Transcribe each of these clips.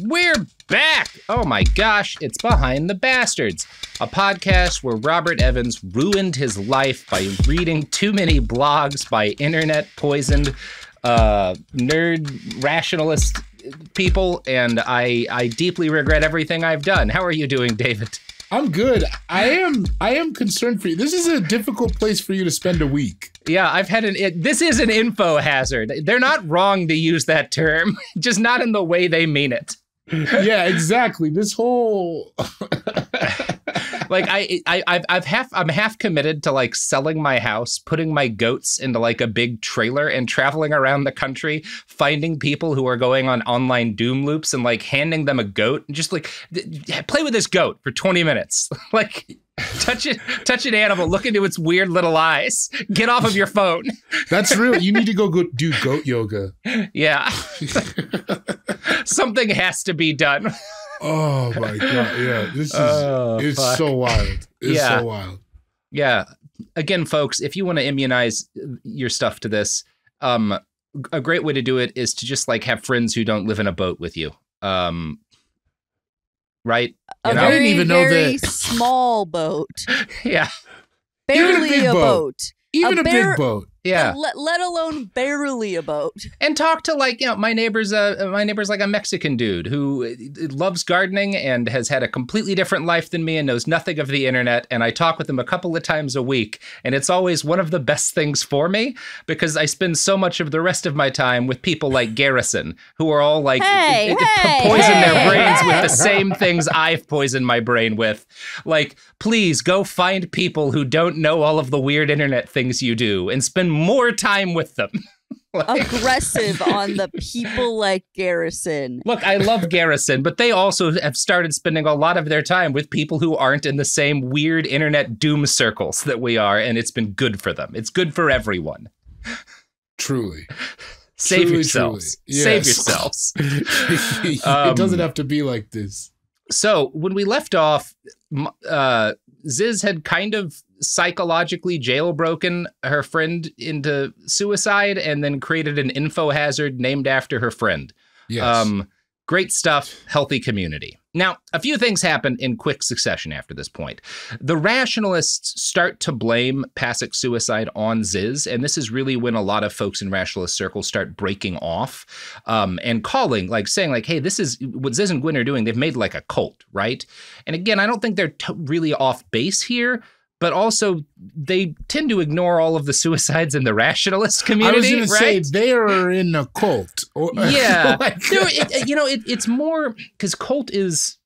We're back! Oh my gosh, it's Behind the Bastards, a podcast where Robert Evans ruined his life by reading too many blogs by internet-poisoned, nerd rationalist people, and I deeply regret everything I've done. How are you doing, David? I'm good. I am concerned for you. This is a difficult place for you to spend a week. Yeah, I've had this is an info hazard. They're not wrong to use that term, just not in the way they mean it. Yeah, exactly. This whole like I'm half committed to like selling my house, putting my goats into like a big trailer and traveling around the country, finding people who are going on online doom loops and like handing them a goat and just like play with this goat for 20 minutes. Like touch an animal, look into its weird little eyes, get off of your phone. That's real. You need to go do goat yoga. Yeah. Something has to be done. Oh my God. Yeah. This is it's so wild. It's so wild. Yeah. Again, folks, if you want to immunize your stuff to this, a great way to do it is to just like have friends who don't live in a boat with you. Right? I didn't even know that. Small boat. Yeah. Barely a boat. Even a big boat. Yeah. Let alone barely a boat. And talk to like, you know, my neighbor's like a Mexican dude who loves gardening and has had a completely different life than me and knows nothing of the internet. And I talk with him a couple of times a week. And it's always one of the best things for me because I spend so much of the rest of my time with people like Garrison, who are all like poison their brains with the same things I've poisoned my brain with. Like, please go find people who don't know all of the weird internet things you do and spend more time with them. Like, aggressive on the people like Garrison. Look, I love Garrison, but they also have started spending a lot of their time with people who aren't in the same weird internet doom circles that we are, and it's been good for them. It's good for everyone. Truly. Save yourselves. Yes. Save yourselves. It doesn't have to be like this. So when we left off, Ziz had kind of psychologically jailbroken her friend into suicide and then created an info hazard named after her friend. Yes. Great stuff, healthy community. Now, a few things happen in quick succession after this point. The rationalists start to blame Pasek's suicide on Ziz, and this is really when a lot of folks in rationalist circles start breaking off and calling, like saying like, hey, this is what Ziz and Gwyn are doing. They've made like a cult, right? And again, I don't think they're really off base here, but also they tend to ignore all of the suicides in the rationalist community. I was going to say they are in a cult. Yeah, it's more because cult is.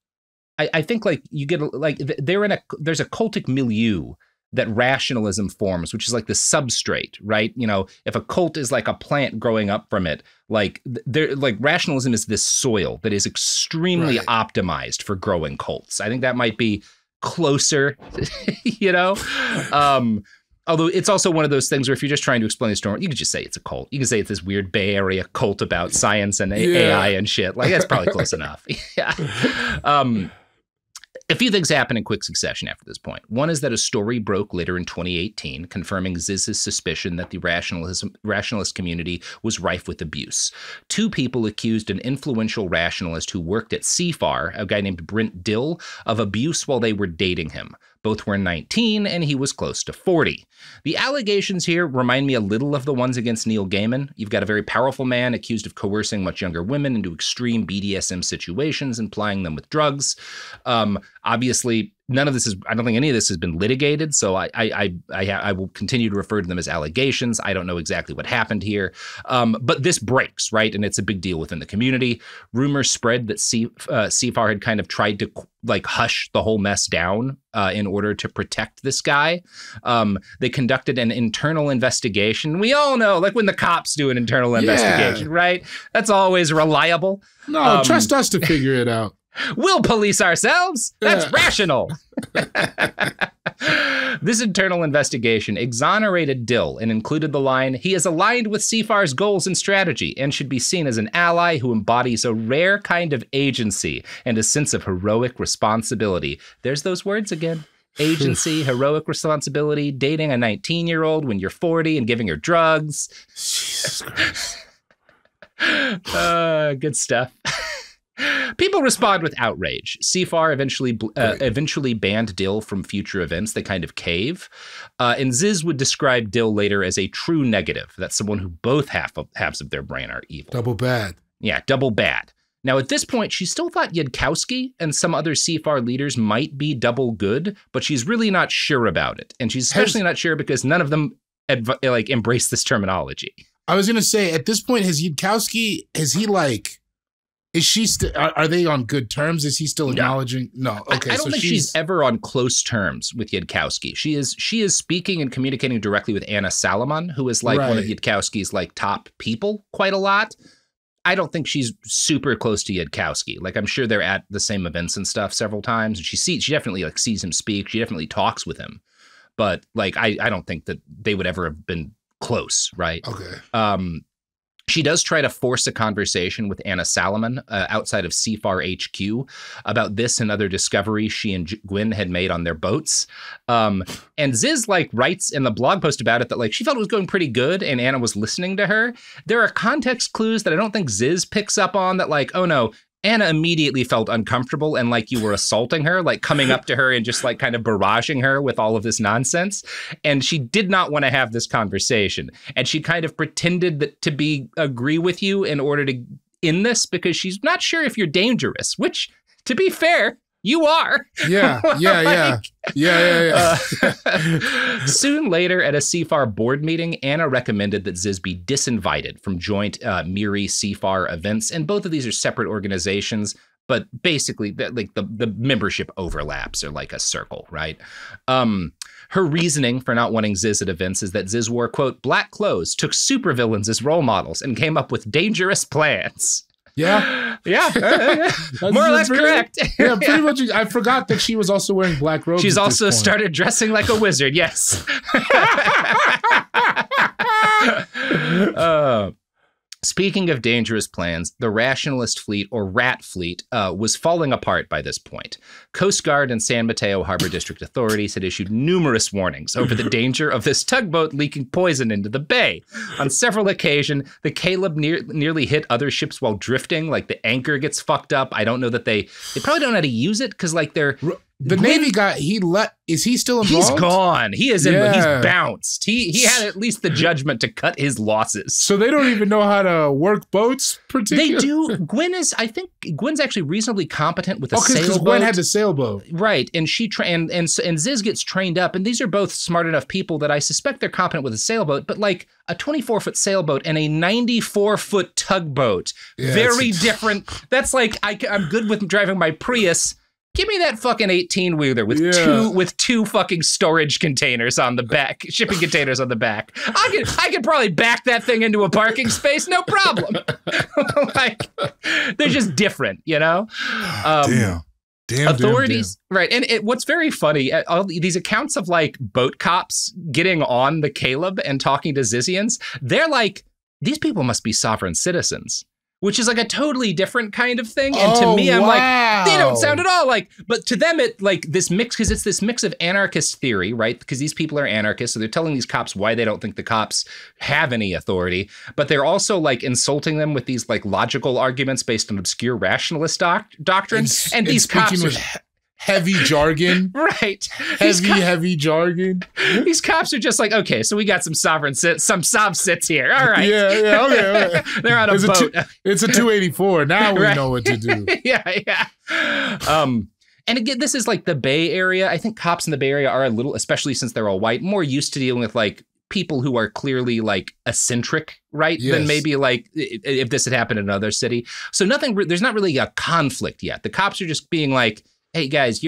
I think like you get like there's a cultic milieu that rationalism forms, which is like the substrate, right? You know, if a cult is like a plant growing up from it, like rationalism is this soil that is extremely optimized for growing cults. I think that might be closer, you know? Although it's also one of those things where if you're just trying to explain the story, you could just say it's a cult. You can say it's this weird Bay Area cult about science and AI and shit. Like, that's probably close enough. Yeah. A few things happen in quick succession after this point. One is that a story broke later in 2018, confirming Ziz's suspicion that the rationalist community was rife with abuse. Two people accused an influential rationalist who worked at CFAR, a guy named Brent Dill, of abuse while they were dating him. Both were 19, and he was close to 40. The allegations here remind me a little of the ones against Neil Gaiman. You've got a very powerful man accused of coercing much younger women into extreme BDSM situations and plying them with drugs. Obviously, none of this is, I don't think any of this has been litigated, so I will continue to refer to them as allegations. I don't know exactly what happened here. But this breaks, right? And it's a big deal within the community. Rumors spread that CFAR had kind of tried to like hush the whole mess down in order to protect this guy. They conducted an internal investigation. We all know, like when the cops do an internal investigation, right? That's always reliable. No, trust us to figure it out. We'll police ourselves. That's rational. This internal investigation exonerated Dill and included the line, he is aligned with CFAR's goals and strategy and should be seen as an ally who embodies a rare kind of agency and a sense of heroic responsibility. There's those words again. Agency, heroic responsibility, dating a 19-year-old when you're 40 and giving her drugs. Jesus Christ. Good stuff. People respond with outrage. CFAR eventually banned Dill from future events. They kind of cave. And Ziz would describe Dill later as a true negative. That's someone who both halves of their brain are evil. Double bad. Yeah, double bad. Now, at this point, she still thought Yudkowsky and some other CFAR leaders might be double good, but she's really not sure about it. And she's especially not sure because none of them embrace this terminology. I was going to say, at this point, is she still, are they on good terms? Is he still acknowledging? No. Okay. I don't think she's ever on close terms with Yudkowsky. She is speaking and communicating directly with Anna Salomon, who is like one of Yudkowsky's like top people quite a lot. I don't think she's super close to Yudkowsky. Like, I'm sure they're at the same events and stuff several times. And she definitely like sees him speak. She definitely talks with him. But like, I don't think that they would ever have been close, right? Okay. She does try to force a conversation with Anna Salomon outside of CFAR HQ about this and other discoveries she and Gwyn had made on their boats. And Ziz like writes in the blog post about it that like she felt it was going pretty good and Anna was listening to her. There are context clues that I don't think Ziz picks up on that like, oh no, Anna immediately felt uncomfortable and like you were assaulting her, like coming up to her and just like kind of barraging her with all of this nonsense. And she did not want to have this conversation. And she kind of pretended that to agree with you in order to end this because she's not sure if you're dangerous, which, to be fair, you are. Yeah. Soon later at a CFAR board meeting, Anna recommended that Ziz be disinvited from joint MIRI CFAR events. And both of these are separate organizations, but basically the membership overlaps are like a circle, right? Her reasoning for not wanting Ziz at events is that Ziz wore, quote, black clothes, took supervillains as role models, and came up with dangerous plans. Yeah. More or less correct. Yeah, pretty much. I forgot that she was also wearing black robes. She's also started dressing like a wizard. Yes. Speaking of dangerous plans, the Rationalist Fleet, or Rat Fleet, was falling apart by this point. Coast Guard and San Mateo Harbor District authorities had issued numerous warnings over the danger of this tugboat leaking poison into the bay. On several occasions, the Caleb nearly hit other ships while drifting, like the anchor gets fucked up. I don't know that they probably don't know how to use it because like they're... The Navy guy, is he still involved? He's gone. He is he's bounced. He had at least the judgment to cut his losses. So they don't even know how to work boats particularly? They do. I think Gwen's actually reasonably competent with a sailboat. Because Gwen had the sailboat. Right. And she and Ziz gets trained up, and these are both smart enough people that I suspect they're competent with a sailboat, but like a 24-foot sailboat and a 94-foot tugboat. Yeah, very different. That's like, I'm good with driving my Prius. Give me that fucking 18-wheeler with two fucking storage containers on the back, shipping containers on the back. I could probably back that thing into a parking space, no problem. Like, they're just different, you know? Damn. Authorities, right? And what's very funny, all these accounts of like boat cops getting on the Caleb and talking to Zizians, they're like, these people must be sovereign citizens. Which is like a totally different kind of thing. And to me, I'm like, they don't sound at all like, but to them, it like this mix, because it's this mix of anarchist theory, right? Because these people are anarchists. So they're telling these cops why they don't think the cops have any authority, but they're also like insulting them with these like logical arguments based on obscure rationalist doctrines. And these cops are heavy jargon. Right. Heavy jargon. These cops are just like, okay, so we got some sob sits here. All right. Yeah, okay. They're on a boat. It's a 284. Now we know what to do. Yeah. And again, this is like the Bay Area. I think cops in the Bay Area are a little, especially since they're all white, more used to dealing with like people who are clearly like eccentric, right? Yes. Than maybe like if this had happened in another city. So there's not really a conflict yet. The cops are just being like, hey guys,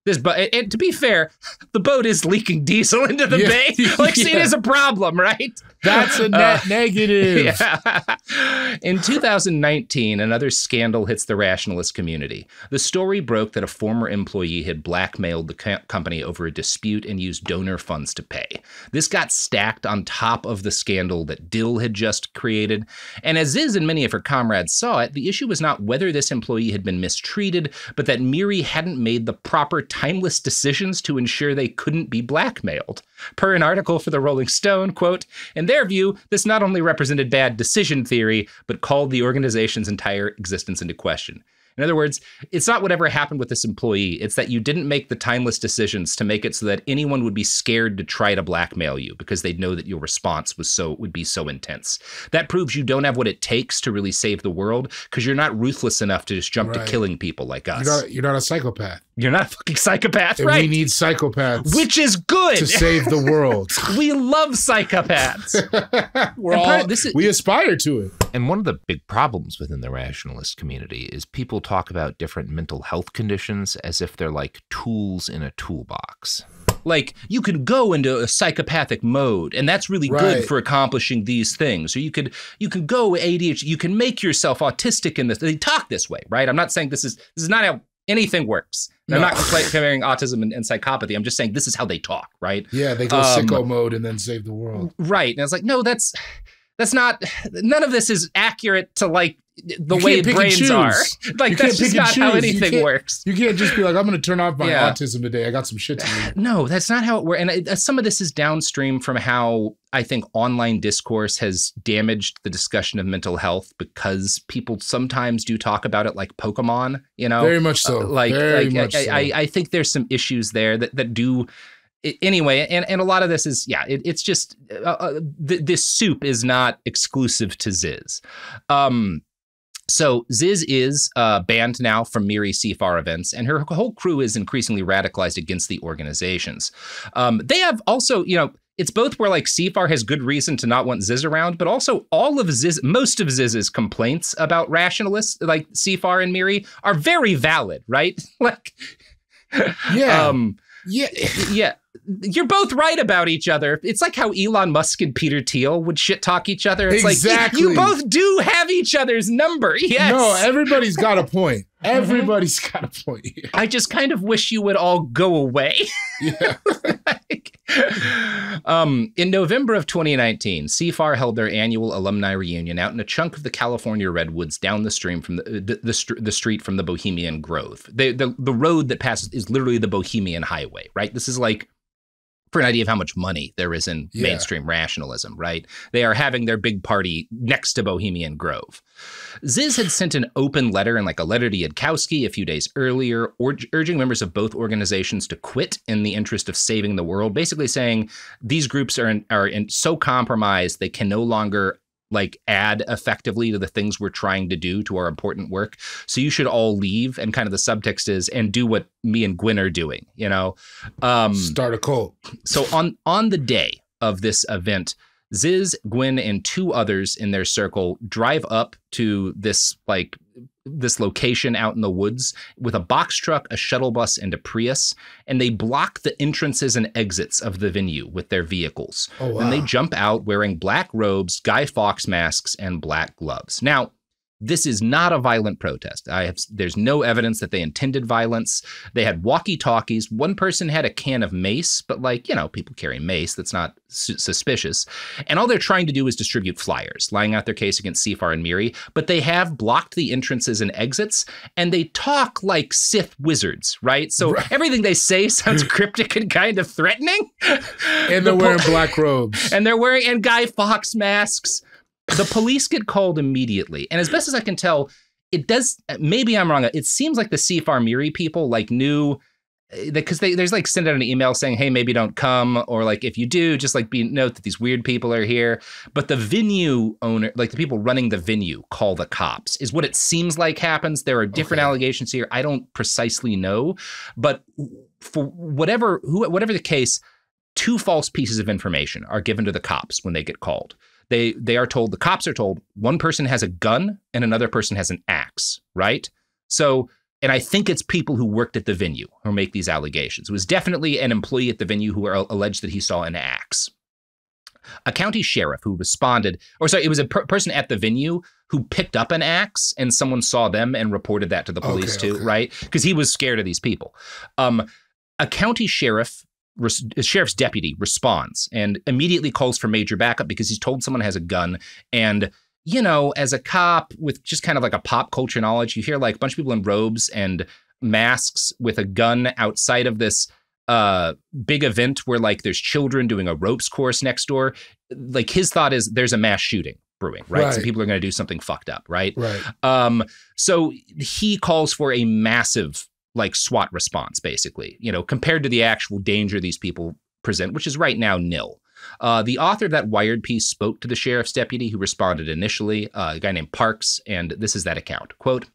and to be fair, the boat is leaking diesel into the bay. Like, see, it is a problem, right? That's a net negative. Yeah. In 2019, another scandal hits the rationalist community. The story broke that a former employee had blackmailed the company over a dispute and used donor funds to pay. This got stacked on top of the scandal that Dill had just created. And as Ziz and many of her comrades saw it, the issue was not whether this employee had been mistreated, but that MIRI hadn't made the proper timeless decisions to ensure they couldn't be blackmailed. Per an article for the Rolling Stone, quote, in their view, this not only represented bad decision theory, but called the organization's entire existence into question. In other words, it's not whatever happened with this employee. It's that you didn't make the timeless decisions to make it so that anyone would be scared to try to blackmail you because they'd know that your response would be so intense. That proves you don't have what it takes to really save the world because you're not ruthless enough to just jump to killing people like us. You're not a psychopath. You're not a fucking psychopath, and right? We need psychopaths. Which is good. To save the world. We love psychopaths. We aspire to it. And one of the big problems within the rationalist community is people talk about different mental health conditions as if they're like tools in a toolbox. Like, you could go into a psychopathic mode, and that's really good for accomplishing these things. Or you could go ADHD. You can make yourself autistic in this. They talk this way, right? I'm not saying this is not how anything works. No. I'm not comparing autism and psychopathy. I'm just saying this is how they talk, right? Yeah, they go sicko mode and then save the world. Right. And I was like, no, that's not, none of this is accurate to like the way brains are. Like, that's just not how anything works. You can't just be like, I'm going to turn off my autism today. I got some shit to do. No, that's not how it works. And some of this is downstream from how I think online discourse has damaged the discussion of mental health because people sometimes do talk about it like Pokemon, you know? Very much so. I think there's some issues there that do... Anyway, and a lot of this is, it's just, this soup is not exclusive to Ziz. So Ziz is banned now from Miri CFAR events, and her whole crew is increasingly radicalized against the organizations. They have also, it's both where like CFAR has good reason to not want Ziz around, but also most of Ziz's complaints about rationalists like CFAR and Miri are very valid, right? Like, yeah. You're both right about each other. It's like how Elon Musk and Peter Thiel would shit talk each other. It's like, you both do have each other's number. Yes. No, everybody's got a point. Everybody's got a point here. I just kind of wish you would all go away. Yeah. In November of 2019, CFAR held their annual alumni reunion out in a chunk of the California redwoods down the stream from the street from the Bohemian Grove. The road that passes is literally the Bohemian Highway, right? This is like, for an idea of how much money there is in mainstream rationalism, right? They are having their big party next to Bohemian Grove. Ziz had sent an open letter and like a letter to Yudkowsky a few days earlier, urging members of both organizations to quit in the interest of saving the world, basically saying these groups are so compromised they can no longer like add effectively to the things we're trying to do to our important work. So you should all leave. And kind of the subtext is, and do what me and Gwyn are doing, start a cult. So on the day of this event, Ziz, Gwyn, and two others in their circle drive up to this location out in the woods with a box truck, a shuttle bus, and a Prius, and they block the entrances and exits of the venue with their vehicles. Oh, wow. Then they jump out wearing black robes, Guy Fawkes masks, and black gloves. Now, this is not a violent protest. There's no evidence that they intended violence. They had walkie-talkies. One person had a can of mace, but people carry mace. That's not suspicious. And all they're trying to do is distribute flyers, laying out their case against CFAR and Miri. But they have blocked the entrances and exits, and they talk like Sith wizards, right? So everything they say sounds cryptic and kind of threatening. And they're wearing black robes. And they're wearing Guy Fawkes masks. The police get called immediately. And as best as I can tell, it does, maybe I'm wrong, it seems like the CFAR Miri people knew, because there's send out an email saying, hey, maybe don't come, or if you do, just note that these weird people are here. But the venue owner, the people running the venue, call the cops, is what it seems like happens. There are different allegations here. I don't precisely know, but for whatever the case, two false pieces of information are given to the cops when they get called. The cops are told one person has a gun and another person has an axe, right? So, and I think it's people who worked at the venue who make these allegations. It was definitely an employee at the venue who alleged that he saw an axe. A county sheriff who responded, it was a person at the venue who picked up an axe, and someone saw them and reported that to the police right? Because he was scared of these people. A county sheriff's deputy responds and immediately calls for major backup because he's told someone has a gun. And, as a cop with just kind of a pop culture knowledge, you hear a bunch of people in robes and masks with a gun outside of this big event where there's children doing a ropes course next door. His thought is there's a mass shooting brewing, right? Right. Some people are going to do something fucked up, right? Right. So he calls for a massive like SWAT response, basically, compared to the actual danger these people present, which is right now nil. The author of that Wired piece spoke to the sheriff's deputy who responded initially, a guy named Parks, and this is that account. Quote,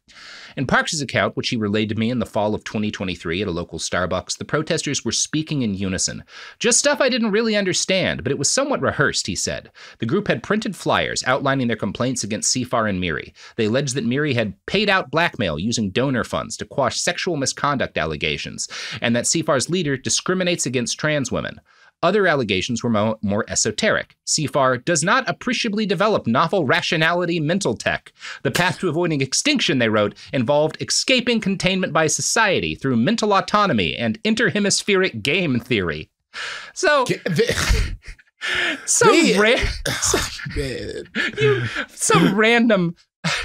in Parks' account, which he relayed to me in the fall of 2023 at a local Starbucks, the protesters were speaking in unison. Just stuff I didn't really understand, but it was somewhat rehearsed, he said. The group had printed flyers outlining their complaints against Sifar and Miri. They alleged that Miri had paid out blackmail using donor funds to quash sexual misconduct allegations, and that Sifar's leader discriminates against trans women. Other allegations were more esoteric. Sifar does not appreciably develop novel rationality mental tech. The path to avoiding extinction, they wrote, involved escaping containment by society through mental autonomy and interhemispheric game theory. So, some random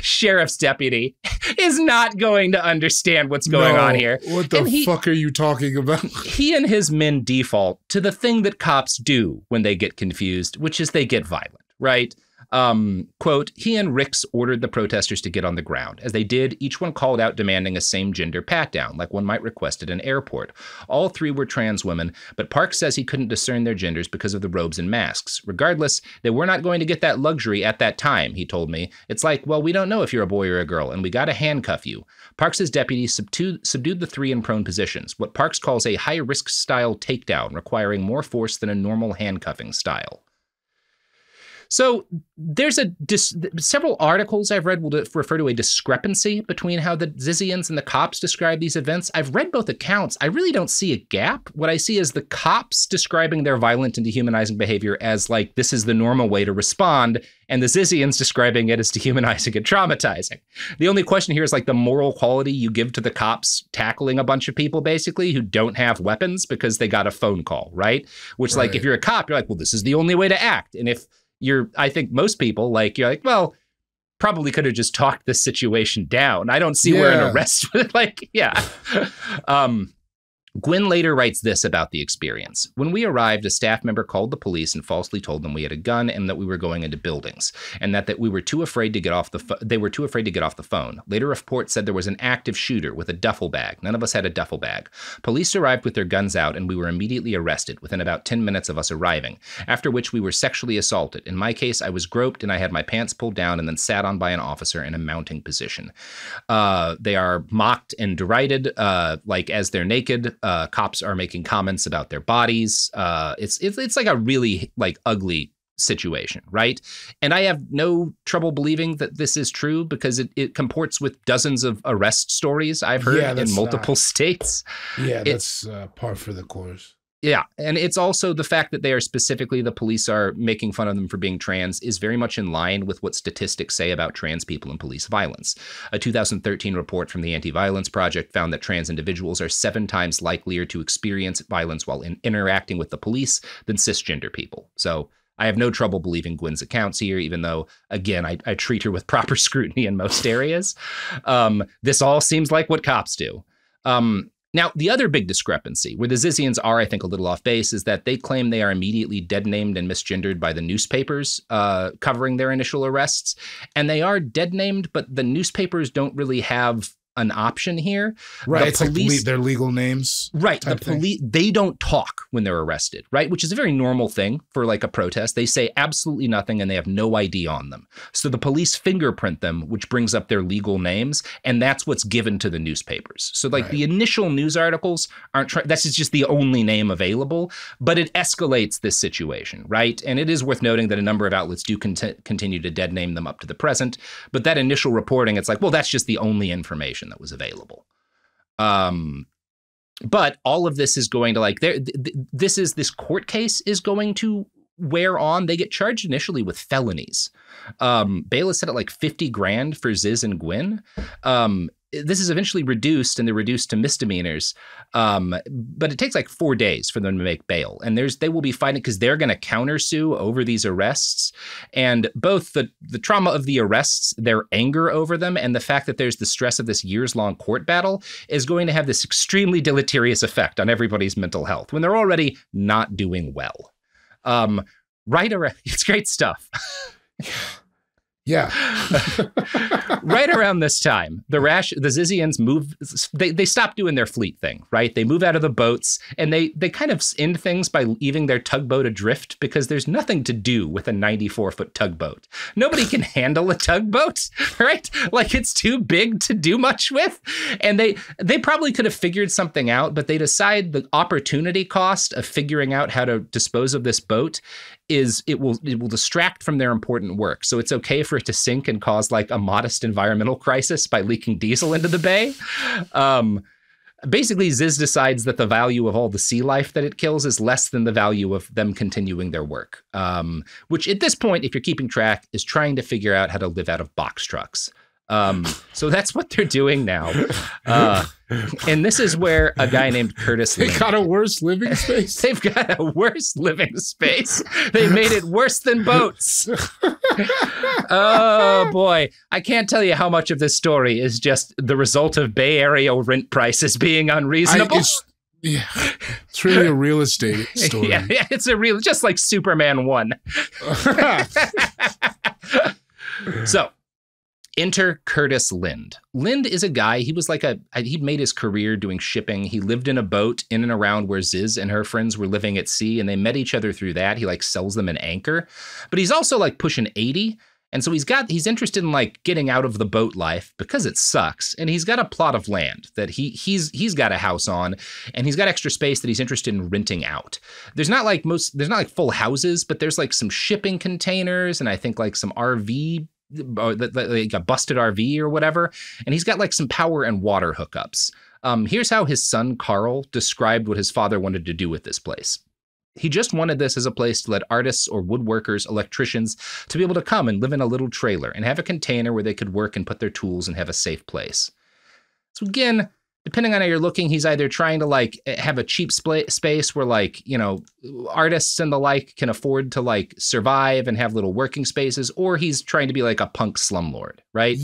sheriff's deputy is not going to understand what's going on here. What the fuck are you talking about? He and his men default to the thing that cops do when they get confused, which is they get violent, right? Quote, he and Ricks ordered the protesters to get on the ground. As they did, each one called out demanding a same-gender pat-down, like one might request at an airport. All three were trans women, but Parks says he couldn't discern their genders because of the robes and masks. Regardless, they were not going to get that luxury at that time, he told me. It's like, well, we don't know if you're a boy or a girl, and we gotta handcuff you. Parks' deputies subdued the three in prone positions, what Parks calls a high-risk style takedown, requiring more force than a normal handcuffing style. So there's several articles I've read will refer to a discrepancy between how the Zizians and the cops describe these events. I've read both accounts. I really don't see a gap. What I see is the cops describing their violent and dehumanizing behavior as like, this is the normal way to respond, and the Zizians describing it as dehumanizing and traumatizing. The only question here is like the moral quality you give to the cops tackling a bunch of people basically who don't have weapons because they got a phone call, right? Which like, if you're a cop, you're like, well, this is the only way to act. And if I think most people you're like, well, probably could have just talked this situation down. I don't see where an arrest would Gwynn later writes this about the experience. When we arrived, a staff member called the police and falsely told them we had a gun and that we were going into buildings, and that we were too afraid to get off they were too afraid to get off the phone. Later, a report said there was an active shooter with a duffel bag. None of us had a duffel bag. Police arrived with their guns out, and we were immediately arrested within about 10 minutes of us arriving, after which we were sexually assaulted. In my case, I was groped and I had my pants pulled down and then sat on by an officer in a mounting position. They are mocked and derided, as they're naked. Cops are making comments about their bodies. It's like a really ugly situation, right? And I have no trouble believing that this is true because it comports with dozens of arrest stories I've heard in multiple states. Yeah, that's par for the course. Yeah, and it's also the fact that they are specifically, the police are making fun of them for being trans is very much in line with what statistics say about trans people and police violence. A 2013 report from the Anti-Violence Project found that trans individuals are 7 times likelier to experience violence while interacting with the police than cisgender people. So I have no trouble believing Gwynn's accounts here, even though, again, I treat her with proper scrutiny in most areas. This all seems like what cops do. Now, the other big discrepancy, where the Zizians are, I think, a little off base, is that they claim they are immediately dead-named and misgendered by the newspapers covering their initial arrests. And they are dead-named, but the newspapers don't really have an option here. Right, it's like their legal names. Right, the police, they don't talk when they're arrested, right? Which is a very normal thing for a protest. They say absolutely nothing and they have no ID on them. So the police fingerprint them, which brings up their legal names, and that's what's given to the newspapers. So the initial news articles aren't, that's just the only name available, but it escalates this situation, right? And it is worth noting that a number of outlets do continue to dead name them up to the present, but that initial reporting, it's like, well, that's just the only information that was available. But all of this is going to this court case is going to wear on. They get charged initially with felonies. Bail is set at $50 grand for Ziz and Gwynn. This is eventually reduced, and they're reduced to misdemeanors. But it takes 4 days for them to make bail. And they will be fighting because they're going to countersue over these arrests. And both the trauma of the arrests, their anger over them, and the fact that there's the stress of this years-long court battle is going to have this extremely deleterious effect on everybody's mental health when they're already not doing well. It's great stuff. Yeah. Right around this time, the Zizians move. They stop doing their fleet thing, right? They move out of the boats, and they kind of end things by leaving their tugboat adrift because there's nothing to do with a 94-foot tugboat. Nobody can handle a tugboat, right? Like, it's too big to do much with. And they probably could have figured something out, but they decide the opportunity cost of figuring out how to dispose of this boat is it will distract from their important work. So it's okay for it to sink and cause like a modest environmental crisis by leaking diesel into the bay. Basically, Ziz decides that the value of all the sea life that it kills is less than the value of them continuing their work, which at this point, if you're keeping track, is trying to figure out how to live out of box trucks. So that's what they're doing now. And this is where a guy named Curtis They got a worse living space? They've got a worse living space. They made it worse than boats. Oh, boy. I can't tell you how much of this story is just the result of Bay Area rent prices being unreasonable. It's really a real estate story. Yeah, it's just like Superman 1. So, enter Curtis Lind. Lind is a guy, he'd made his career doing shipping. He lived in a boat in and around where Ziz and her friends were living at sea, and they met each other through that. He like sells them an anchor, but he's also like pushing 80. And so he's interested in like getting out of the boat life because it sucks. And he's got a plot of land that he's got a house on, and he's got extra space that he's interested in renting out. There's not like full houses, but there's like some shipping containers and I think like some RV, like a busted RV or whatever. And he's got like some power and water hookups. Here's how his son, Carl, described what his father wanted to do with this place. He just wanted this as a place to let artists or woodworkers, electricians, to be able to come and live in a little trailer and have a container where they could work and put their tools and have a safe place. So again, depending on how you're looking, he's either trying to like have a cheap space where like, you know, artists and the like can afford to like survive and have little working spaces, or he's trying to be like a punk slumlord, right?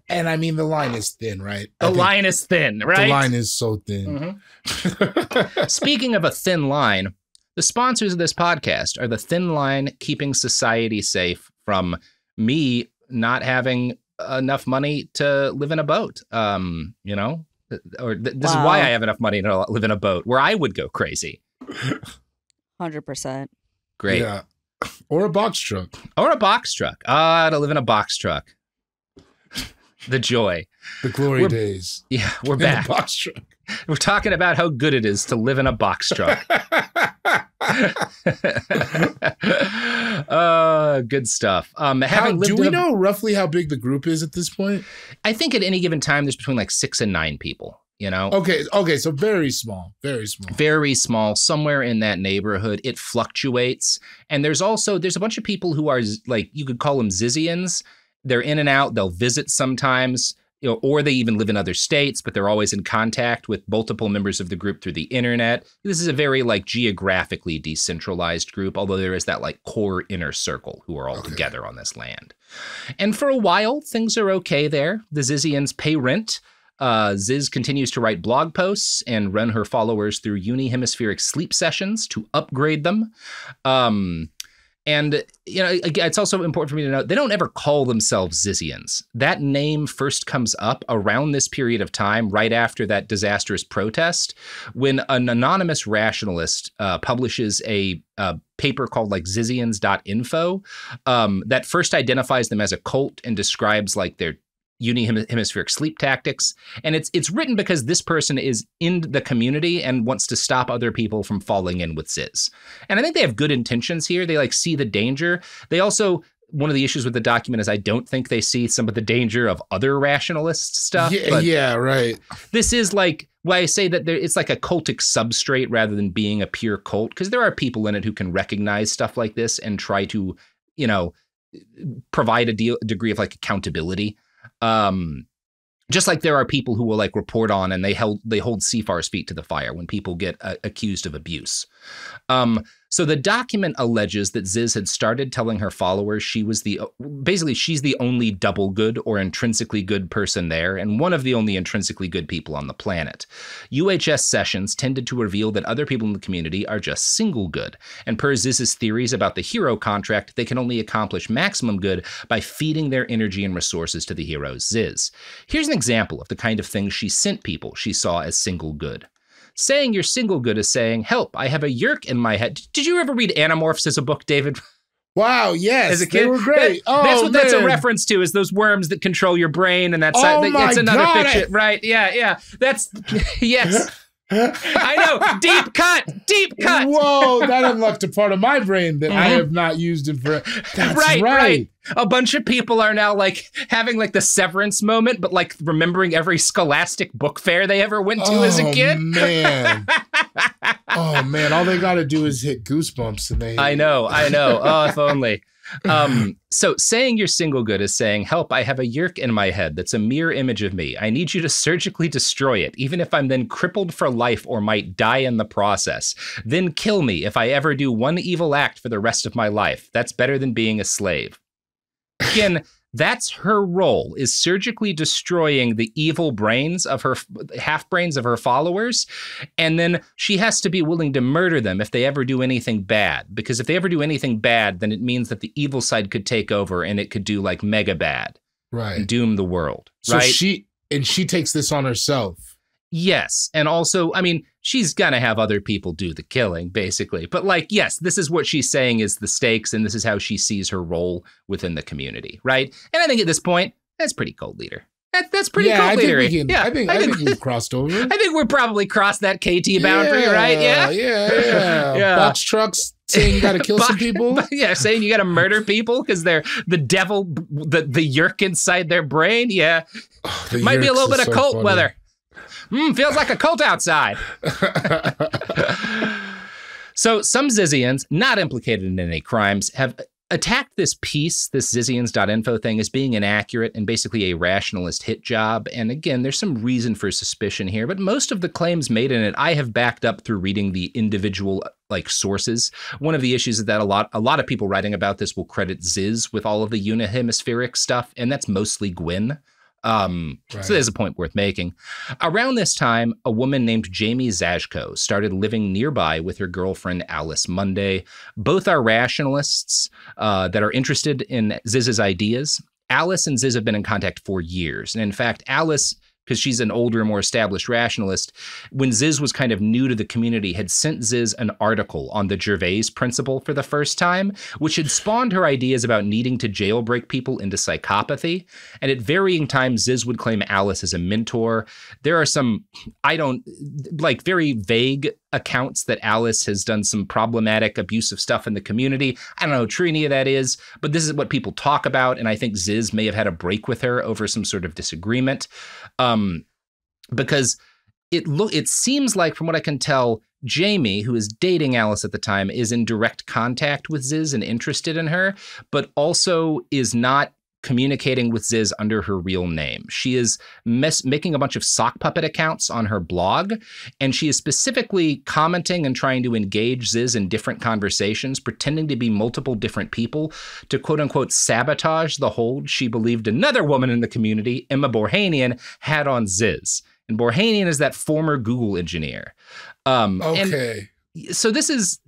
And I mean, the line is thin, right? The line is thin, right? The line is so thin. Mm-hmm. Speaking of a thin line, the sponsors of this podcast are the thin line keeping society safe from me not having enough money to live in a boat. You know, or this is why I have enough money to live in a boat where I would go crazy. 100%. Great. Yeah. Or a box truck. Or a box truck. To live in a box truck. The joy. The glory days. Yeah, we're back. Box truck. We're talking about how good it is to live in a box truck. Good stuff. Do we know roughly how big the group is at this point? I think at any given time, there's between like 6 and 9 people, you know? Okay, so very small. Very small, somewhere in that neighborhood. It fluctuates. And there's a bunch of people who are like, you could call them Zizians. They're in and out. They'll visit sometimes, you know, or they even live in other states, but they're always in contact with multiple members of the group through the internet. This is a very like geographically decentralized group, although there is that like core inner circle who are all together on this land. And for a while, things are okay there. The Zizians pay rent. Ziz continues to write blog posts and run her followers through uni-hemispheric sleep sessions to upgrade them. And, you know, it's also important for me to note, they don't ever call themselves Zizians. That name first comes up around this period of time, right after that disastrous protest, when an anonymous rationalist publishes a paper called like Zizians.info that first identifies them as a cult and describes like their uni-hemispheric sleep tactics. And it's written because this person is in the community and wants to stop other people from falling in with Ziz. And I think they have good intentions here. They like see the danger. They also, one of the issues with the document is I don't think they see some of the danger of other rationalist stuff. Yeah, right. This is like why I say that it's like a cultic substrate rather than being a pure cult, because there are people in it who can recognize stuff like this and try to, you know, provide a degree of like accountability. Just like there are people who will like report on and they hold CFAR's feet to the fire when people get accused of abuse. So the document alleges that Ziz had started telling her followers she's the only double good or intrinsically good person there, and one of the only intrinsically good people on the planet. UHS sessions tended to reveal that other people in the community are just single good, and per Ziz's theories about the hero contract, they can only accomplish maximum good by feeding their energy and resources to the hero Ziz. Here's an example of the kind of things she sent people she saw as single good. Saying you're single good is saying, help, I have a yerk in my head. Did you ever read Animorphs as a book, David? Wow, yes. As a kid? They were great. That's what that's a man. reference to, is those worms that control your brain, and that's my another God, fiction. Right, yeah. That's, yes. I know, deep cut. Whoa, that unlocked a part of my brain that I have not used in forever. That's right. A bunch of people are now like having like the Severance moment, but like remembering every scholastic book fair they ever went to as a kid. Man. Oh man, all they got to do is hit Goosebumps and they. I know. Oh, if only. So saying you're single good is saying, help, I have a yerk in my head that's a mirror image of me. I need you to surgically destroy it, even if I'm then crippled for life or might die in the process. Then kill me if I ever do one evil act for the rest of my life. That's better than being a slave. Again, that's her role, is surgically destroying the evil brains of her half brains of her followers. And then she has to be willing to murder them if they ever do anything bad. Because if they ever do anything bad, then it means that the evil side could take over and it could do like mega bad. Right. And doom the world. So right? she takes this on herself. Yes. And also, I mean, she's going to have other people do the killing, basically. But like, yes, this is what she's saying is the stakes, and this is how she sees her role within the community, right? And I think at this point, that's pretty cult leader. That's pretty cult leader. I think we've crossed over. I think we're probably crossed that KT boundary, right? Yeah. Box trucks saying you got to kill some people. Yeah, saying you got to murder people because they're the devil, the yerk inside their brain. Yeah. Might be a little bit of cult weather. Feels like a cult outside. So some Zizians, not implicated in any crimes, have attacked this piece, this Zizians.info thing, as being inaccurate and basically a rationalist hit job. And again, there's some reason for suspicion here, but most of the claims made in it, I have backed up through reading the individual like sources. One of the issues is that a lot of people writing about this will credit Ziz with all of the unihemispheric stuff, and that's mostly Gwyn. So there's a point worth making. Around this time, a woman named Jamie Zajko started living nearby with her girlfriend, Alice Monday. Both are rationalists that are interested in Ziz's ideas. Alice and Ziz have been in contact for years. And in fact, Alice, because she's an older, more established rationalist, when Ziz was kind of new to the community, had sent Ziz an article on the Gervais principle for the first time, which had spawned her ideas about needing to jailbreak people into psychopathy. And at varying times, Ziz would claim Alice as a mentor. There are some, very vague accounts that Alice has done some problematic, abusive stuff in the community. I don't know how true any of that is, but this is what people talk about, and I think Ziz may have had a break with her over some sort of disagreement. Because it seems like, from what I can tell, Jamie, who is dating Alice at the time, is in direct contact with Ziz and interested in her, but also is not communicating with Ziz under her real name. She is making a bunch of sock puppet accounts on her blog, and she is specifically commenting and trying to engage Ziz in different conversations, pretending to be multiple different people to quote-unquote sabotage the hold she believed another woman in the community, Emma Borhanian, had on Ziz. And Borhanian is that former Google engineer. Okay. So this is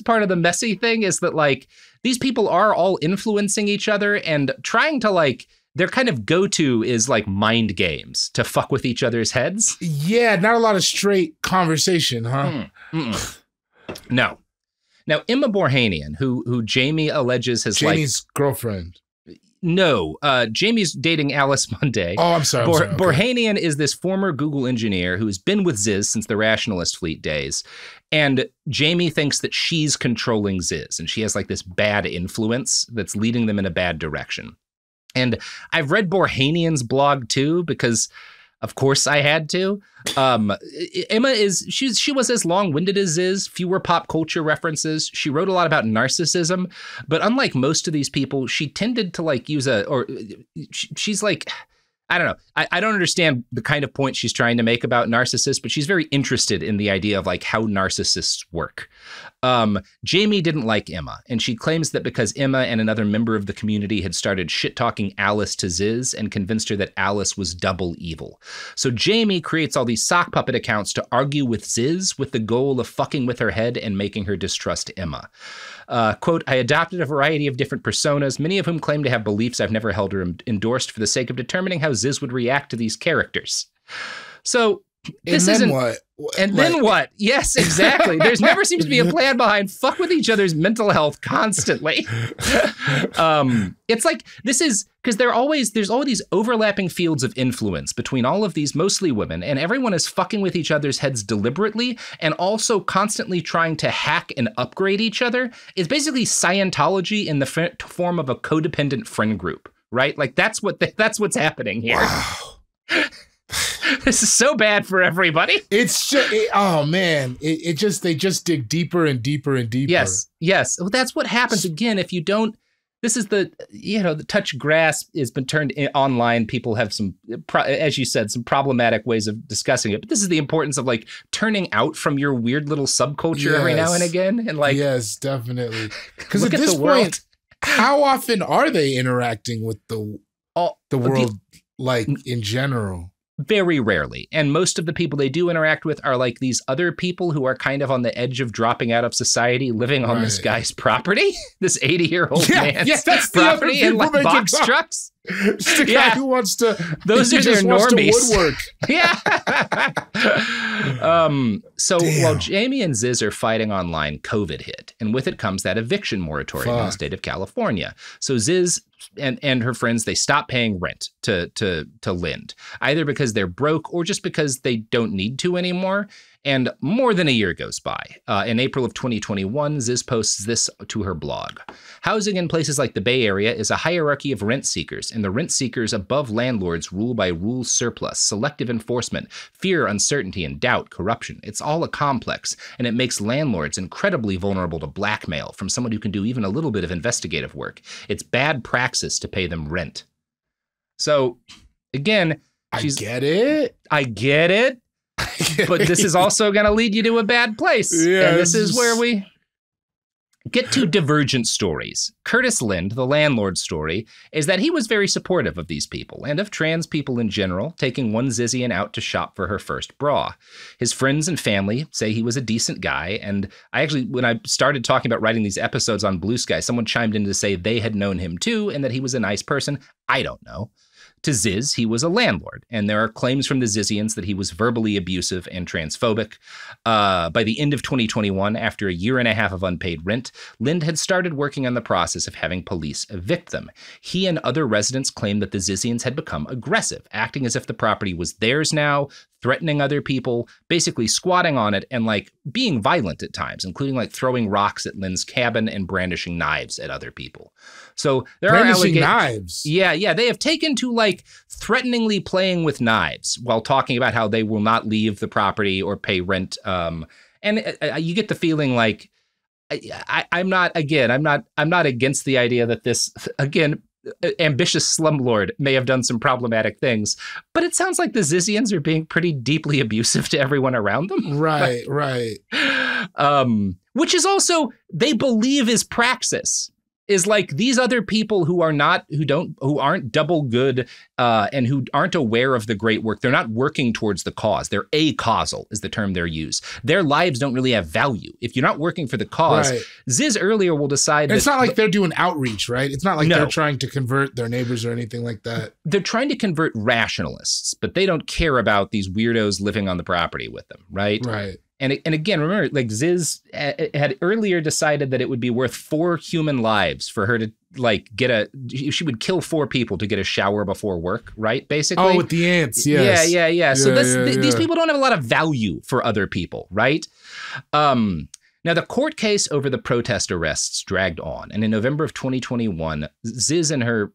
part of the messy thing, is that like these people are all influencing each other and trying to their kind of go-to is like mind games to fuck with each other's heads. Yeah, not a lot of straight conversation, huh? No. Now, Emma Borhanian, who Jamie alleges has Jamie's girlfriend. No, Jamie's dating Alice Monday. Oh, I'm sorry. Okay. Borhanian is this former Google engineer who's been with Ziz since the rationalist fleet days. And Jamie thinks that she's controlling Ziz, and she has like this bad influence that's leading them in a bad direction. And I've read Borhanian's blog too, because of course I had to. Emma she was as long-winded as Ziz, fewer pop culture references. She wrote a lot about narcissism, but unlike most of these people, she tended to like use she's like, I don't know. I don't understand the kind of point she's trying to make about narcissists, but she's very interested in the idea of like how narcissists work. Jamie didn't like Emma, and she claims that because Emma and another member of the community had started shit-talking Alice to Ziz and convinced her that Alice was double evil. So Jamie creates all these sock puppet accounts to argue with Ziz with the goal of fucking with her head and making her distrust Emma. Quote, I adopted a variety of different personas, many of whom claim to have beliefs I've never held or endorsed for the sake of determining how Ziz would react to these characters. So this isn't what? And then what? Yes, exactly. There's never seems to be a plan behind fuck with each other's mental health constantly. It's like this is because there's all these overlapping fields of influence between all of these mostly women, and everyone is fucking with each other's heads deliberately and also constantly trying to hack and upgrade each other. It's basically Scientology in the form of a codependent friend group, right? Like that's what's happening here. Wow. This is so bad for everybody. It's just, oh man, they just dig deeper and deeper and deeper. Yes. Well, that's what happens again if you don't. This is the touch grass has been turned online. People have some, as you said, some problematic ways of discussing it. But this is the importance of like turning out from your weird little subculture every now and again, and like yes, definitely. Because at this point, how often are they interacting with the world, like in general? Very rarely. And most of the people they do interact with are like these other people who are kind of on the edge of dropping out of society, living on this guy's property, this 80-year-old man's that's property in like box trucks. It's the guy who wants to. Those are their normies. Woodwork. Yeah. So while Jamie and Ziz are fighting online, COVID hit, and with it comes that eviction moratorium in the state of California. So Ziz and her friends, they stop paying rent to Lind, either because they're broke or just because they don't need to anymore. And more than a year goes by. In April of 2021, Ziz posts this to her blog. Housing in places like the Bay Area is a hierarchy of rent seekers, and the rent seekers above landlords rule by rules surplus, selective enforcement, fear, uncertainty, and doubt, corruption. It's all a complex, and it makes landlords incredibly vulnerable to blackmail from someone who can do even a little bit of investigative work. It's bad praxis to pay them rent. So, again, I get it. But this is also going to lead you to a bad place. Yeah, and this is where we get to divergent stories. Curtis Lind, the landlord's story, is that he was very supportive of these people and of trans people in general, taking one Zizian out to shop for her first bra. His friends and family say he was a decent guy. And I actually, when I started talking about writing these episodes on Blue Sky, someone chimed in to say they had known him too and that he was a nice person. I don't know. To Ziz, he was a landlord, and there are claims from the Zizians that he was verbally abusive and transphobic. By the end of 2021, after a year and a half of unpaid rent, Lind had started working on the process of having police evict them. He and other residents claimed that the Zizians had become aggressive, acting as if the property was theirs now, threatening other people, basically squatting on it and like being violent at times, including like throwing rocks at Lind's cabin and brandishing knives at other people. So there are knives. Yeah. They have taken to like threateningly playing with knives while talking about how they will not leave the property or pay rent. And you get the feeling like I'm not against the idea that this, again, ambitious slumlord may have done some problematic things, but it sounds like the Zizians are being pretty deeply abusive to everyone around them. Right. Which is also, they believe is praxis. Is like these other people who aren't double good and who aren't aware of the great work. They're not working towards the cause. They're acausal is the term they're used. Their lives don't really have value. If you're not working for the cause, Ziz earlier will decide it's not like they're doing outreach, right? It's not like they're trying to convert their neighbors or anything like that. They're trying to convert rationalists, but they don't care about these weirdos living on the property with them, right? Right. And again, remember, like Ziz had earlier decided that it would be worth 4 human lives for her to like she would kill 4 people to get a shower before work, right? Basically. Oh, with the ants, yes. Yeah. So these people don't have a lot of value for other people, right? Now, the court case over the protest arrests dragged on, and in November of 2021, Ziz and her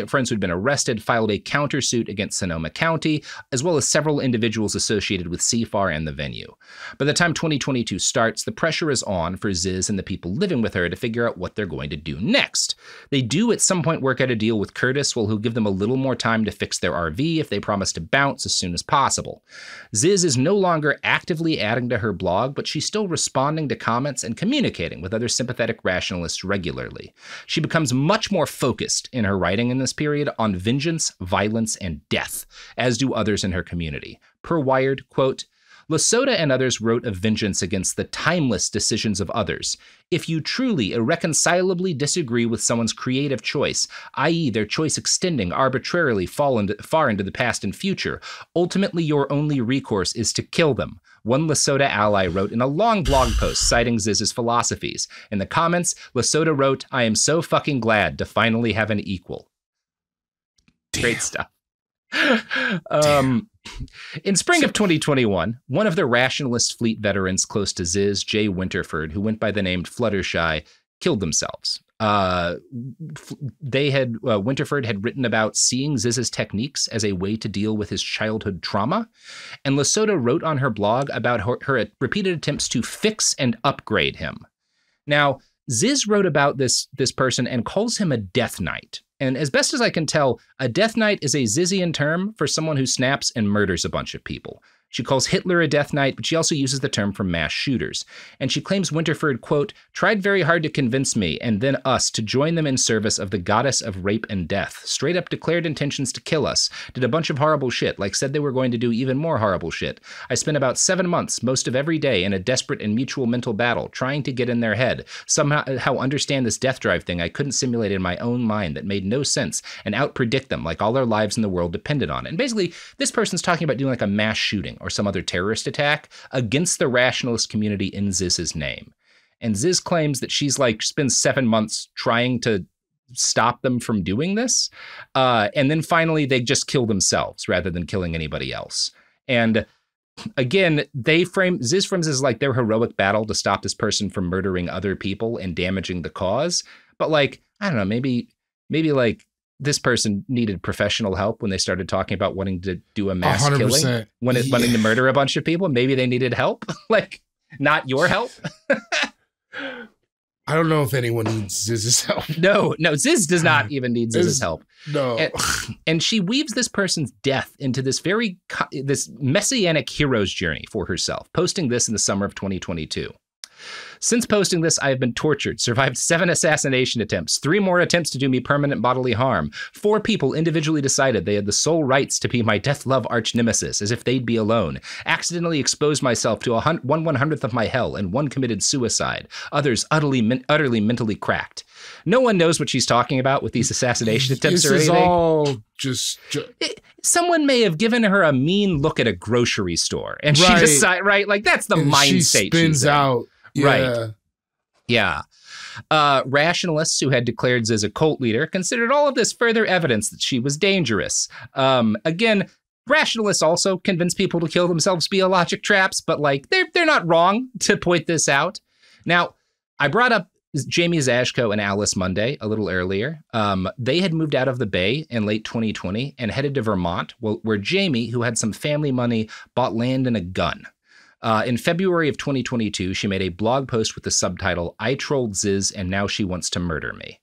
friends who'd been arrested filed a countersuit against Sonoma County, as well as several individuals associated with CFAR and the venue. By the time 2022 starts, the pressure is on for Ziz and the people living with her to figure out what they're going to do next. They do at some point work out a deal with Curtis, where'll give them a little more time to fix their RV if they promise to bounce as soon as possible. Ziz is no longer actively adding to her blog, but she's still responding to comments and communicating with other sympathetic rationalists regularly. She becomes much more focused in her writing in this period on vengeance, violence, and death, as do others in her community. Per Wired, quote, Lasota and others wrote of vengeance against the timeless decisions of others. If you truly irreconcilably disagree with someone's creative choice, i.e. their choice extending arbitrarily far into the past and future, ultimately your only recourse is to kill them. One Lasota ally wrote in a long blog post citing Ziz's philosophies. In the comments, Lasota wrote, I am so fucking glad to finally have an equal. Damn. Great stuff. In spring of 2021, one of the Rationalist Fleet veterans close to Ziz, Jay Winterford, who went by the name Fluttershy, killed themselves. Winterford had written about seeing Ziz's techniques as a way to deal with his childhood trauma, and Lasota wrote on her blog about her repeated attempts to fix and upgrade him. Now, Ziz wrote about this person and calls him a death knight. And as best as I can tell, a death knight is a Zizian term for someone who snaps and murders a bunch of people. She calls Hitler a death knight, but she also uses the term for mass shooters. And she claims Winterford, quote, tried very hard to convince me and then us to join them in service of the goddess of rape and death, straight up declared intentions to kill us, did a bunch of horrible shit, like said they were going to do even more horrible shit. I spent about 7 months, most of every day, in a desperate and mutual mental battle, trying to get in their head, somehow understand this death drive thing I couldn't simulate in my own mind that made no sense, and outpredict them like all their lives in the world depended on it. And basically, this person's talking about doing like a mass shooting or some other terrorist attack against the rationalist community in Ziz's name. And Ziz claims that she's like spends 7 months trying to stop them from doing this. And then finally they just kill themselves rather than killing anybody else. And again, Ziz frames as like their heroic battle to stop this person from murdering other people and damaging the cause. But like, I don't know, maybe like this person needed professional help when they started talking about wanting to do a mass 100%. Killing, wanting to murder a bunch of people. Maybe they needed help, like not your help. I don't know if anyone needs Ziz's help. No, Ziz does not even need Ziz's help. No. And she weaves this person's death into this this messianic hero's journey for herself, posting this in the summer of 2022. Since posting this, I have been tortured, survived 7 assassination attempts, 3 more attempts to do me permanent bodily harm. 4 people individually decided they had the sole rights to be my death-love arch-nemesis, as if they'd be alone. Accidentally exposed myself to 1/100th of my hell, and 1 committed suicide. Others utterly mentally cracked. No one knows what she's talking about with these assassination attempts or anything. This is all just... Someone may have given her a mean look at a grocery store, and she decided, right? Like, that's the mindset she spins out. Yeah. Right. Yeah. Rationalists who had declared Ziz a cult leader considered all of this further evidence that she was dangerous. Again, rationalists also convince people to kill themselves via logic traps, but like they're not wrong to point this out. Now, I brought up Jamie Zashko and Alice Monday a little earlier. They had moved out of the Bay in late 2020 and headed to Vermont, where Jamie, who had some family money, bought land and a gun. In February of 2022, she made a blog post with the subtitle, I trolled Ziz and now she wants to murder me.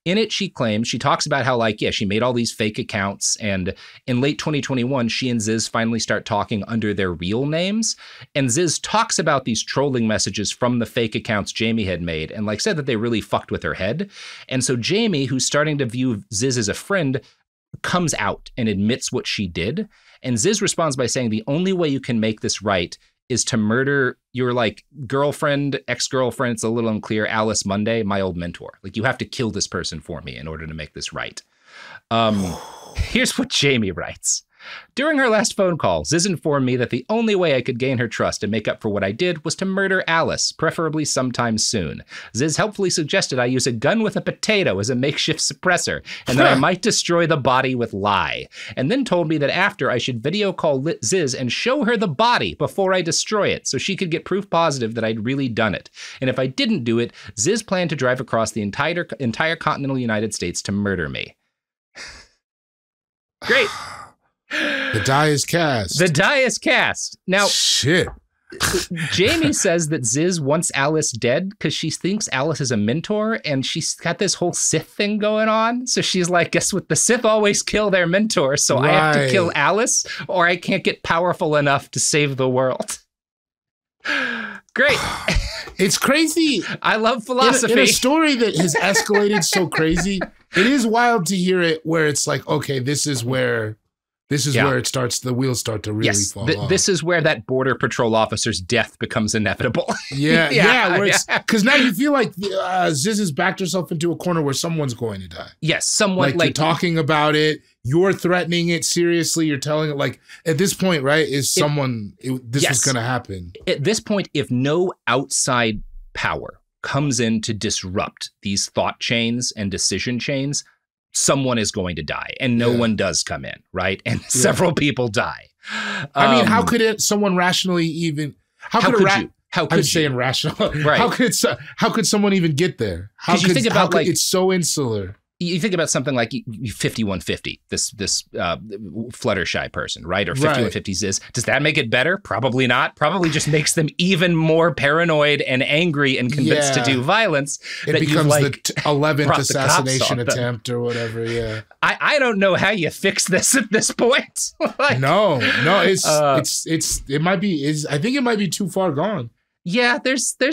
In it, she talks about how she made all these fake accounts, and in late 2021, she and Ziz finally start talking under their real names. And Ziz talks about these trolling messages from the fake accounts Jamie had made and said that they really fucked with her head. And so Jamie, who's starting to view Ziz as a friend, comes out and admits what she did. And Ziz responds by saying the only way you can make this right is to murder your girlfriend, ex-girlfriend, it's a little unclear, Alice Monday, my old mentor. You have to kill this person for me in order to make this right. Here's what Jamie writes. During our last phone call, Ziz informed me that the only way I could gain her trust and make up for what I did was to murder Alice, preferably sometime soon. Ziz helpfully suggested I use a gun with a potato as a makeshift suppressor, and that I might destroy the body with lye, and then told me that after I should video call Ziz and show her the body before I destroy it, so she could get proof positive that I'd really done it. And if I didn't do it, Ziz planned to drive across the entire continental United States to murder me. Great. The die is cast. The die is cast. Now, shit. Jamie says that Ziz wants Alice dead because she thinks Alice is a mentor, and she's got this whole Sith thing going on. So she's like, guess what? The Sith always kill their mentor, so I have to kill Alice, or I can't get powerful enough to save the world. Great. It's crazy. I love philosophy. In a story that has escalated so crazy, it is wild to hear it where it's like, okay, this is where it starts, the wheels start to really fall off. This is where that Border Patrol officer's death becomes inevitable. Because now you feel like Ziz has backed herself into a corner where someone's going to die. Yes, someone like you're talking about it, you're threatening it seriously, you're telling it, like, at this point, right, this was going to happen. At this point, if no outside power comes in to disrupt these thought chains and decision chains, someone is going to die, and no one does come in, right? And several people die. I mean, how could someone rationally even? How could someone even get there? It's so insular. You think about something like 5150, this Fluttershy person, right? Or 5150 Ziz. Does that make it better? Probably not. Probably just makes them even more paranoid and angry and convinced to do violence. It becomes the 11th assassination attempt or whatever. Yeah. I don't know how you fix this at this point. No, I think it might be too far gone. Yeah,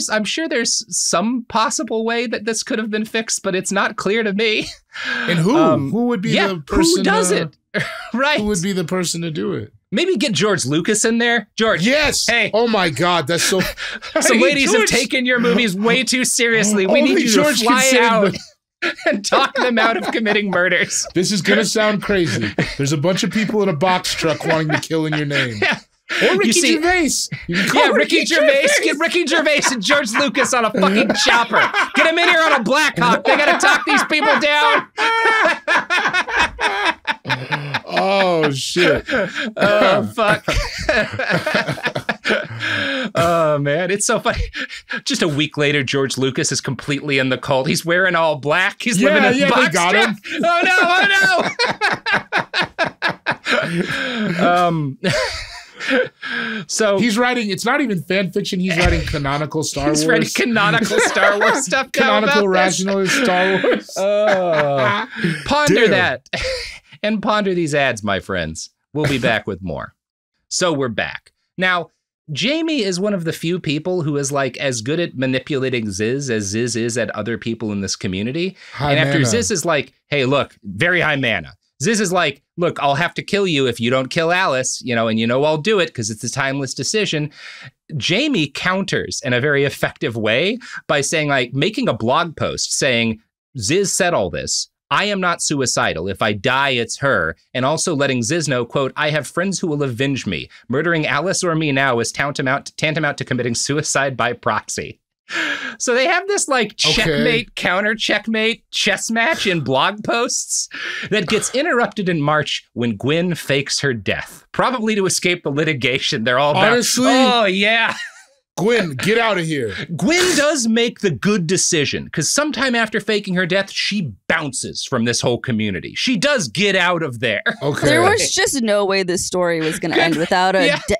I'm sure there's some possible way that this could have been fixed, but it's not clear to me. And who would be the person? Who does it? Right. Who would be the person to do it? Maybe get George Lucas in there. George. Yes. Hey. Oh my God, that's so. Some ladies have taken your movies way too seriously. We need you to fly out and talk them out of committing murders. This is gonna sound crazy. There's a bunch of people in a box truck wanting to kill in your name. Yeah. Or Ricky Gervais. Ricky Gervais. Get Ricky Gervais and George Lucas on a fucking chopper. Get them in here on a Blackhawk. They gotta talk these people down. Oh, shit. Oh, fuck. Oh, man. It's so funny. Just a week later, George Lucas is completely in the cult. He's wearing all black. He's living in a box truck. Oh, no. So he's writing, it's not even fan fiction, he's writing canonical Star Wars. He's writing canonical Star Wars stuff. Canonical rationalist Star Wars. Ponder that. And ponder these ads, my friends. We'll be back with more. So we're back. Now, Jamie is one of the few people who is like as good at manipulating Ziz as Ziz is at other people in this community. High mana. Ziz is like, hey, look, very high mana. Ziz is like, look, I'll have to kill you if you don't kill Alice, and I'll do it because it's a timeless decision. Jamie counters in a very effective way by saying, like, making a blog post saying, Ziz said all this. I am not suicidal. If I die, it's her. And also letting Ziz know, quote, I have friends who will avenge me. Murdering Alice or me now is tantamount to committing suicide by proxy. So they have this like checkmate, counter checkmate chess match in blog posts that gets interrupted in March when Gwen fakes her death, probably to escape the litigation. They're all about, honestly, oh yeah. Gwen, get out of here. Gwen does make the good decision because sometime after faking her death, she bounces from this whole community. She does get out of there. Okay. There was just no way this story was going to end without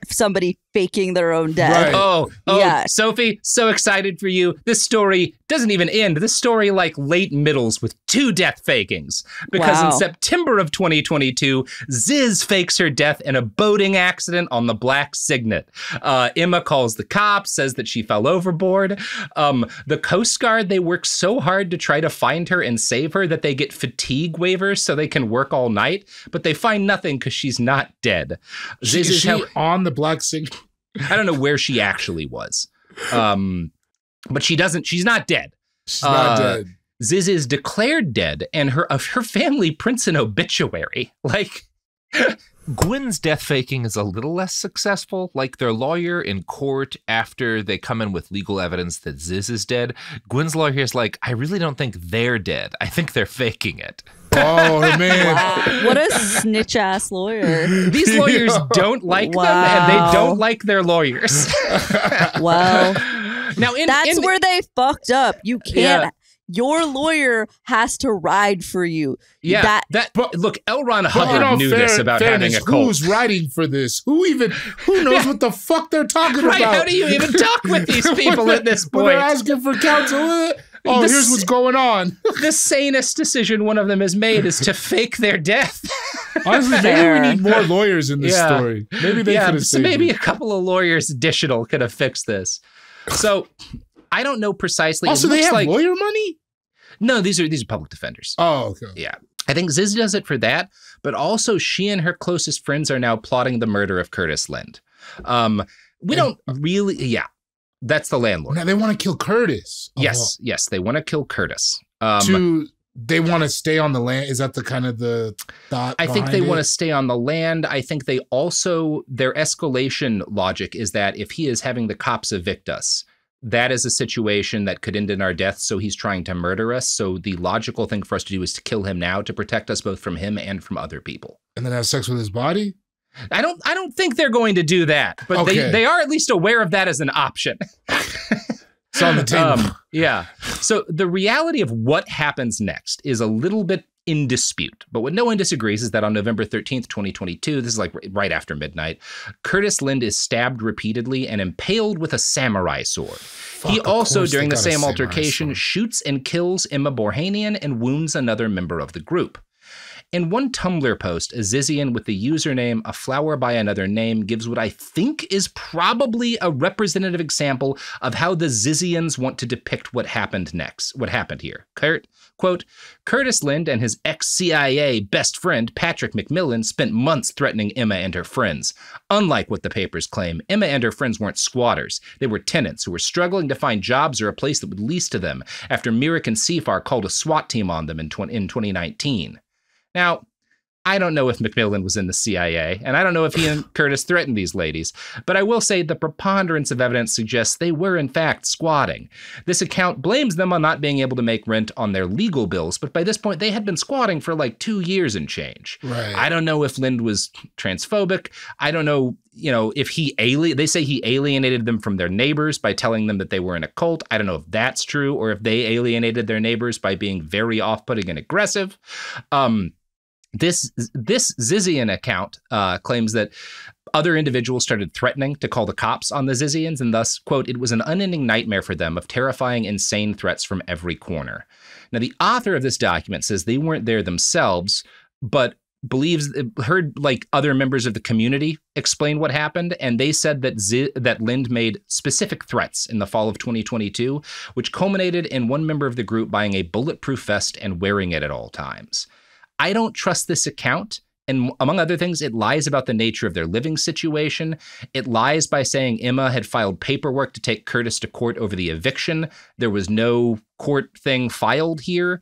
somebody faking their own death. Right. Oh, yeah. Sophie, so excited for you. This story doesn't even end. This story like late middles with 2 death fakings. Because in September of 2022, Ziz fakes her death in a boating accident on the Black Signet. Emma calls the cops, says that she fell overboard. The Coast Guard, they work so hard to try to find her and save her that they get fatigue waivers so they can work all night, but they find nothing because she's not dead. Is she on the Black Signet? I don't know where she actually was. But she's not dead. She's not dead. Ziz is declared dead, and her family prints an obituary. Like, Gwyn's death faking is a little less successful. Like their lawyer in court, after they come in with legal evidence that Ziz is dead, Gwyn's lawyer is like, I really don't think they're dead. I think they're faking it. Oh, man. Wow. What a snitch ass lawyer. These lawyers don't like them, and they don't like their lawyers. Well, now that's where they fucked up. You can't. Your lawyer has to ride for you. Yeah, look, L. Ron Hubbard knew this about having a cult. Who's writing for this? Who knows what the fuck they're talking about? How do you even talk with these people at this point? When they're asking for counsel. Here's what's going on. The sanest decision one of them has made is to fake their death. Honestly, maybe we need more lawyers in this story. Maybe they could have saved maybe it. a couple of lawyers additional could have fixed this. So I don't know precisely. Also, they have lawyer money? No, these are public defenders. Oh, okay. Yeah. I think Ziz does it for that, but also she and her closest friends are now plotting the murder of Curtis Lind. We don't really, that's the landlord. Now they want to kill Curtis. Yes, they want to kill Curtis. They want to stay on the land. Is that the kind of the thought? I think they want to stay on the land. I think they also, their escalation logic is that if he is having the cops evict us, that is a situation that could end in our death, so he's trying to murder us. So the logical thing for us to do is to kill him now to protect us both from him and from other people. And then have sex with his body? I don't think they're going to do that, but they are at least aware of that as an option. It's on the table. Yeah. So the reality of what happens next is a little bit in dispute. But what no one disagrees is that on November 13th, 2022, this is like right after midnight, Curtis Lind is stabbed repeatedly and impaled with a samurai sword. He also, during the same altercation, shoots and kills Emma Borhanian and wounds another member of the group. In one Tumblr post, a Zizian with the username A Flower by Another Name gives what I think is probably a representative example of how the Zizians want to depict what happened here. Quote, Curtis Lind and his ex-CIA best friend, Patrick McMillan, spent months threatening Emma and her friends. Unlike what the papers claim, Emma and her friends weren't squatters. They were tenants who were struggling to find jobs or a place that would lease to them after Mirik and Sifar called a SWAT team on them in 2019. Now, I don't know if McMillan was in the CIA, and I don't know if he and Curtis threatened these ladies, but I will say the preponderance of evidence suggests they were in fact squatting. This account blames them on not being able to make rent on their legal bills, but by this point they had been squatting for like 2 years and change. Right. I don't know if Lind was transphobic. I don't know, if they say he alienated them from their neighbors by telling them that they were in a cult. I don't know if that's true, or if they alienated their neighbors by being very off-putting and aggressive. This Zizian account claims that other individuals started threatening to call the cops on the Zizians, and thus, quote, it was an unending nightmare for them of terrifying, insane threats from every corner. Now, the author of this document says they weren't there themselves, but heard like other members of the community explain what happened, and they said that Lind made specific threats in the fall of 2022, which culminated in one member of the group buying a bulletproof vest and wearing it at all times. I don't trust this account, and among other things, it lies about the nature of their living situation. It lies by saying Emma had filed paperwork to take Curtis to court over the eviction. There was no court thing filed here.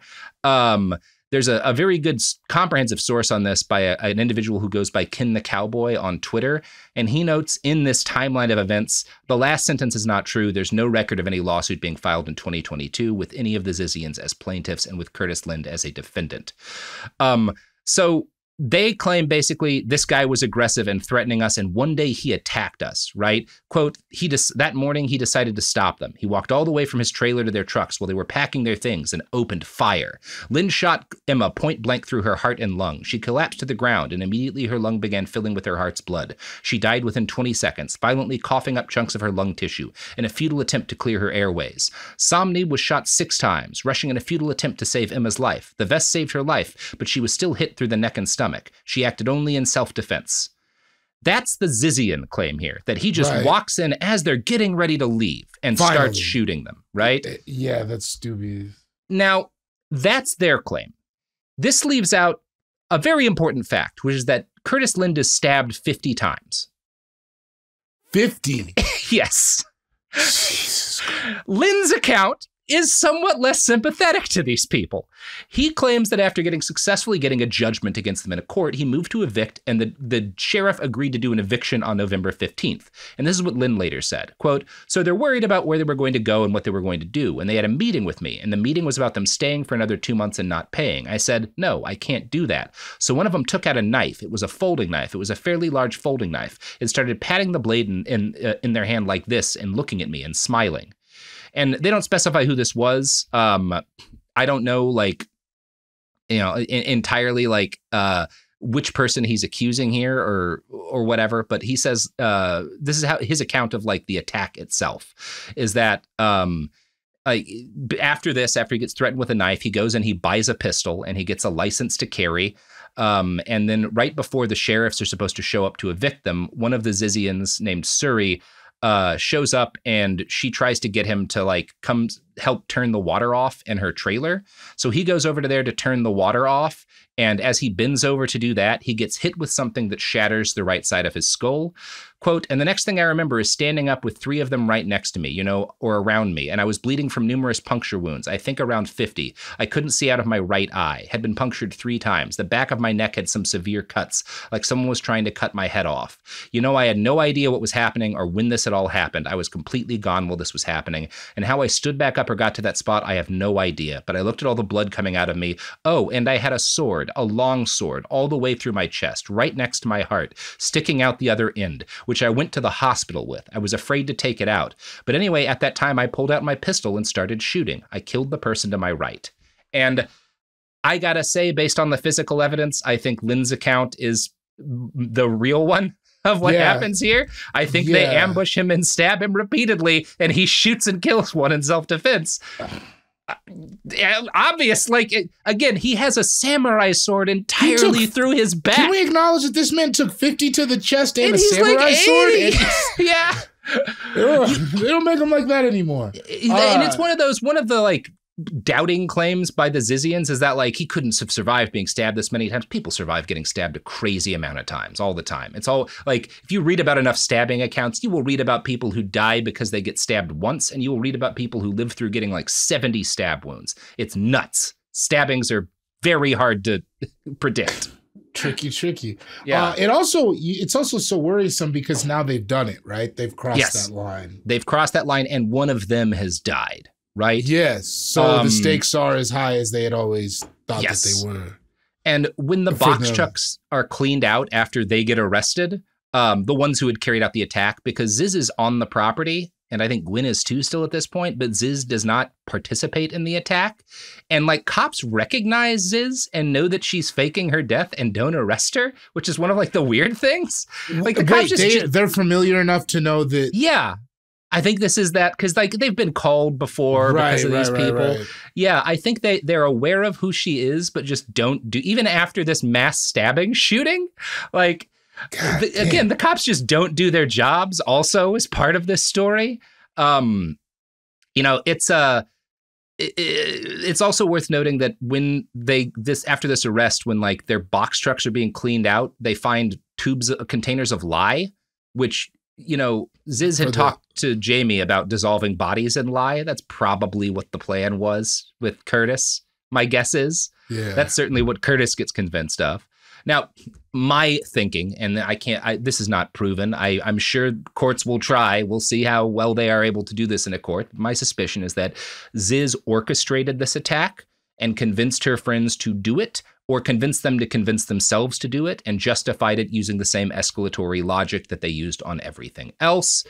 There's a very good comprehensive source on this by an individual who goes by Ken the Cowboy on Twitter, and he notes in this timeline of events, the last sentence is not true. There's no record of any lawsuit being filed in 2022 with any of the Zizians as plaintiffs and with Curtis Lind as a defendant. So they claim basically this guy was aggressive and threatening us, and one day he attacked us, right? Quote, that morning he decided to stop them. He walked all the way from his trailer to their trucks while they were packing their things and opened fire. Lind shot Emma point blank through her heart and lung. She collapsed to the ground, and immediately her lung began filling with her heart's blood. She died within 20 seconds, violently coughing up chunks of her lung tissue in a futile attempt to clear her airways. Somni was shot 6 times, rushing in a futile attempt to save Emma's life. The vest saved her life, but she was still hit through the neck and stomach. She acted only in self-defense. That's the Zizian claim here, that he just walks in as they're getting ready to leave and starts shooting them, right? Yeah, that's dubious. Now, that's their claim. This leaves out a very important fact, which is that Curtis Lind is stabbed 50 times. 50? Yes. Lind's account is somewhat less sympathetic to these people. He claims that after successfully getting a judgment against them in a court, he moved to evict, and the sheriff agreed to do an eviction on November 15th. And this is what Lynn later said, quote, "So they're worried about where they were going to go and what they were going to do. And they had a meeting with me, and the meeting was about them staying for another 2 months and not paying. I said, no, I can't do that. So one of them took out a knife. It was a folding knife. It was a fairly large folding knife. It started patting the blade in their hand like this and looking at me and smiling." And they don't specify who this was. I don't know, like, entirely, like, which person he's accusing here or whatever. But he says this is how his account of, like, the attack itself is that after he gets threatened with a knife, he goes and he buys a pistol and he gets a license to carry. And then right before the sheriffs are supposed to show up to evict them, one of the Zizians named Suri shows up, and she tries to get him to, like, come help turn the water off in her trailer. So he goes over to there to turn the water off. And as he bends over to do that, he gets hit with something that shatters the right side of his skull. Quote, "And the next thing I remember is standing up with 3 of them right next to me, or around me. And I was bleeding from numerous puncture wounds, I think around 50. I couldn't see out of my right eye, had been punctured 3 times. The back of my neck had some severe cuts, like someone was trying to cut my head off. I had no idea what was happening or when this had all happened. I was completely gone while this was happening. And how I stood back up or got to that spot, I have no idea. But I looked at all the blood coming out of me. Oh, and I had a sword, a long sword, all the way through my chest, right next to my heart, sticking out the other end, which I went to the hospital with. I was afraid to take it out. But anyway, at that time, I pulled out my pistol and started shooting. I killed the person to my right." And I gotta say, based on the physical evidence, I think Lynn's account is the real one of what happens here. I think they ambush him and stab him repeatedly, and he shoots and kills one in self-defense. Obvious, like, again, he has a samurai sword entirely through his back. Can we acknowledge that this man took 50 to the chest and a samurai sword? Yeah. They don't make them like that anymore. And it's one of the like doubting claims by the Zizians is that, like, he couldn't have survived being stabbed this many times. People survive getting stabbed a crazy amount of times all the time. It's all like, if you read about enough stabbing accounts, you will read about people who die because they get stabbed once, and you will read about people who live through getting like 70 stab wounds. It's nuts. Stabbings are very hard to predict. Tricky. Yeah. It's also so worrisome because now they've done it, right? They've crossed that line. They've crossed that line, and one of them has died. Right? Yes. So the stakes are as high as they had always thought that they were. And when the box trucks are cleaned out after they get arrested, the ones who had carried out the attack, because Ziz is on the property, and I think Gwen is too still at this point, but Ziz does not participate in the attack. And like, cops recognize Ziz and know that she's faking her death and don't arrest her, which is one of like the weird things. Like, the cops they're familiar enough to know that. Yeah. I think this is that, because like, they've been called before because of these people. Right. Yeah, I think they're aware of who she is, but just don't do, even after this mass stabbing shooting, like, again, the cops just don't do their jobs also as part of this story. It's also worth noting that when after this arrest, when like their box trucks are being cleaned out, they find containers of lye, which, Ziz had talked to Jamie about dissolving bodies in lye. That's probably what the plan was with Curtis. My guess is that's certainly what Curtis gets convinced of. Now, my thinking, and this is not proven. I'm sure courts will try. We'll see how well they are able to do this in a court. My suspicion is that Ziz orchestrated this attack and convinced her friends to do it, or convinced them to convince themselves to do it, and justified it using the same escalatory logic that they used on everything else.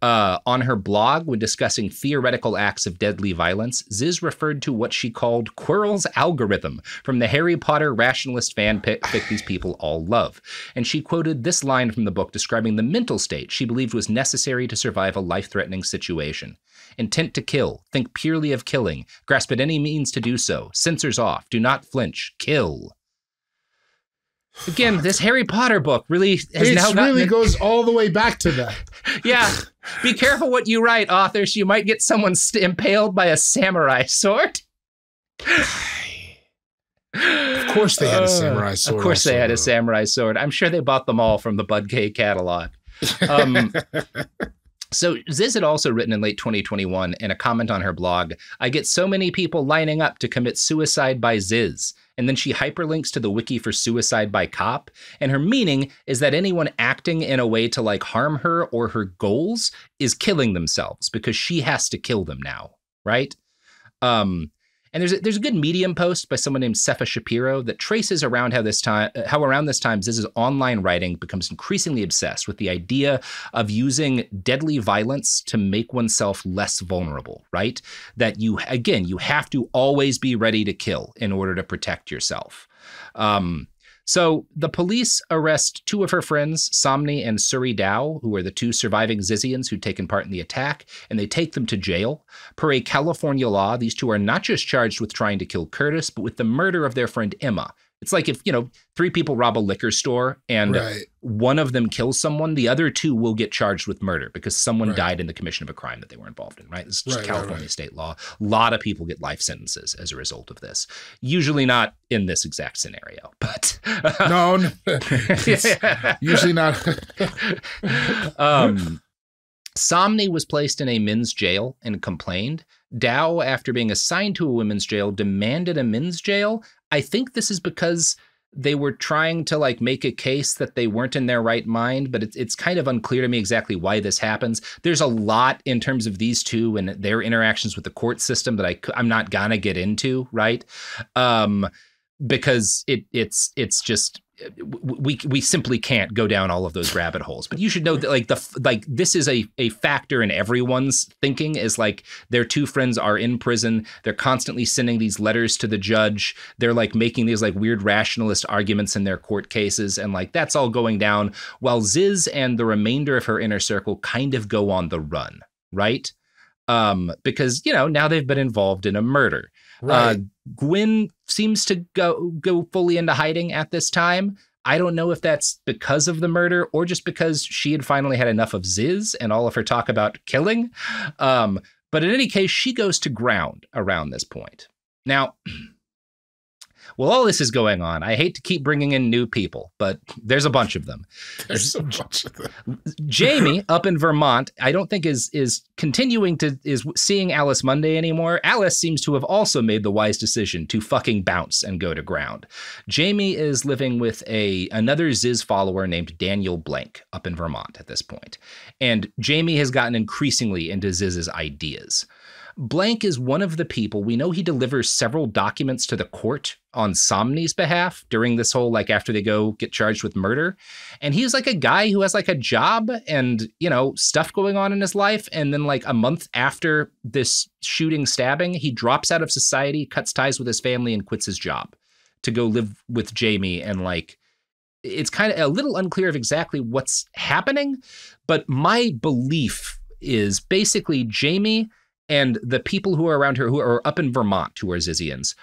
On her blog, when discussing theoretical acts of deadly violence, Ziz referred to what she called Quirrell's algorithm from the Harry Potter rationalist fanfic these people all love. And she quoted this line from the book describing the mental state she believed was necessary to survive a life-threatening situation. Intent to kill, think purely of killing, grasp at any means to do so, censors off, do not flinch, kill. Again, this Harry Potter book really goes all the way back to that. Yeah. Be careful what you write, authors. You might get someone impaled by a samurai sword. Of course they had a samurai sword. Of course they had a samurai sword. I'm sure they bought them all from the Bud K catalog. So Ziz had also written in late 2021 in a comment on her blog, I get so many people lining up to commit suicide by Ziz. And then she hyperlinks to the wiki for suicide by cop. And her meaning is that anyone acting in a way to like harm her or her goals is killing themselves because she has to kill them now, right? And there's a good Medium post by someone named Sefa Shapiro that traces around how around this time Ziz's online writing becomes increasingly obsessed with the idea of using deadly violence to make oneself less vulnerable, right? That you have to always be ready to kill in order to protect yourself. So the police arrest two of her friends, Somni and Suri Dow, who are the two surviving Zizians who'd taken part in the attack, and they take them to jail. Per a California law, these two are not just charged with trying to kill Curtis, but with the murder of their friend Emma. It's like if, three people rob a liquor store and one of them kills someone, the other two will get charged with murder because someone died in the commission of a crime that they were involved in, right? This is just California state law. A lot of people get life sentences as a result of this. Usually not in this exact scenario, but... No. Usually not. Somni was placed in a men's jail and complained. Dow, after being assigned to a women's jail, demanded a men's jail. I think this is because they were trying to make a case that they weren't in their right mind, but it's kind of unclear to me exactly why this happens. There's a lot in terms of these two and their interactions with the court system that I'm not gonna get into, right? Because it's just we simply can't go down all of those rabbit holes. But you should know that this is a factor in everyone's thinking is their two friends are in prison. They're constantly sending these letters to the judge. They're making these weird rationalist arguments in their court cases. And that's all going down while Ziz and the remainder of her inner circle kind of go on the run, right? Because, now they've been involved in a murder. Right. Gwen seems to go fully into hiding at this time. I don't know if that's because of the murder or just because she had finally had enough of Ziz and all of her talk about killing. But in any case, she goes to ground around this point. Now, while all this is going on, I hate to keep bringing in new people, but there's a bunch of them. There's a bunch of them. Jamie up in Vermont, I don't think is seeing Alice Monday anymore. Alice seems to have also made the wise decision to fucking bounce and go to ground. Jamie is living with another Ziz follower named Daniel Blank up in Vermont at this point. And Jamie has gotten increasingly into Ziz's ideas. Blank is one of the people, we know he delivers several documents to the court on Somni's behalf during this whole, after they go get charged with murder. And he's a guy who has a job and, stuff going on in his life. And then a month after this shooting stabbing, he drops out of society, cuts ties with his family and quits his job to go live with Jamie. And it's kind of a little unclear of exactly what's happening. But my belief is basically Jamie and the people who are around her, who are up in Vermont, who are Zizians,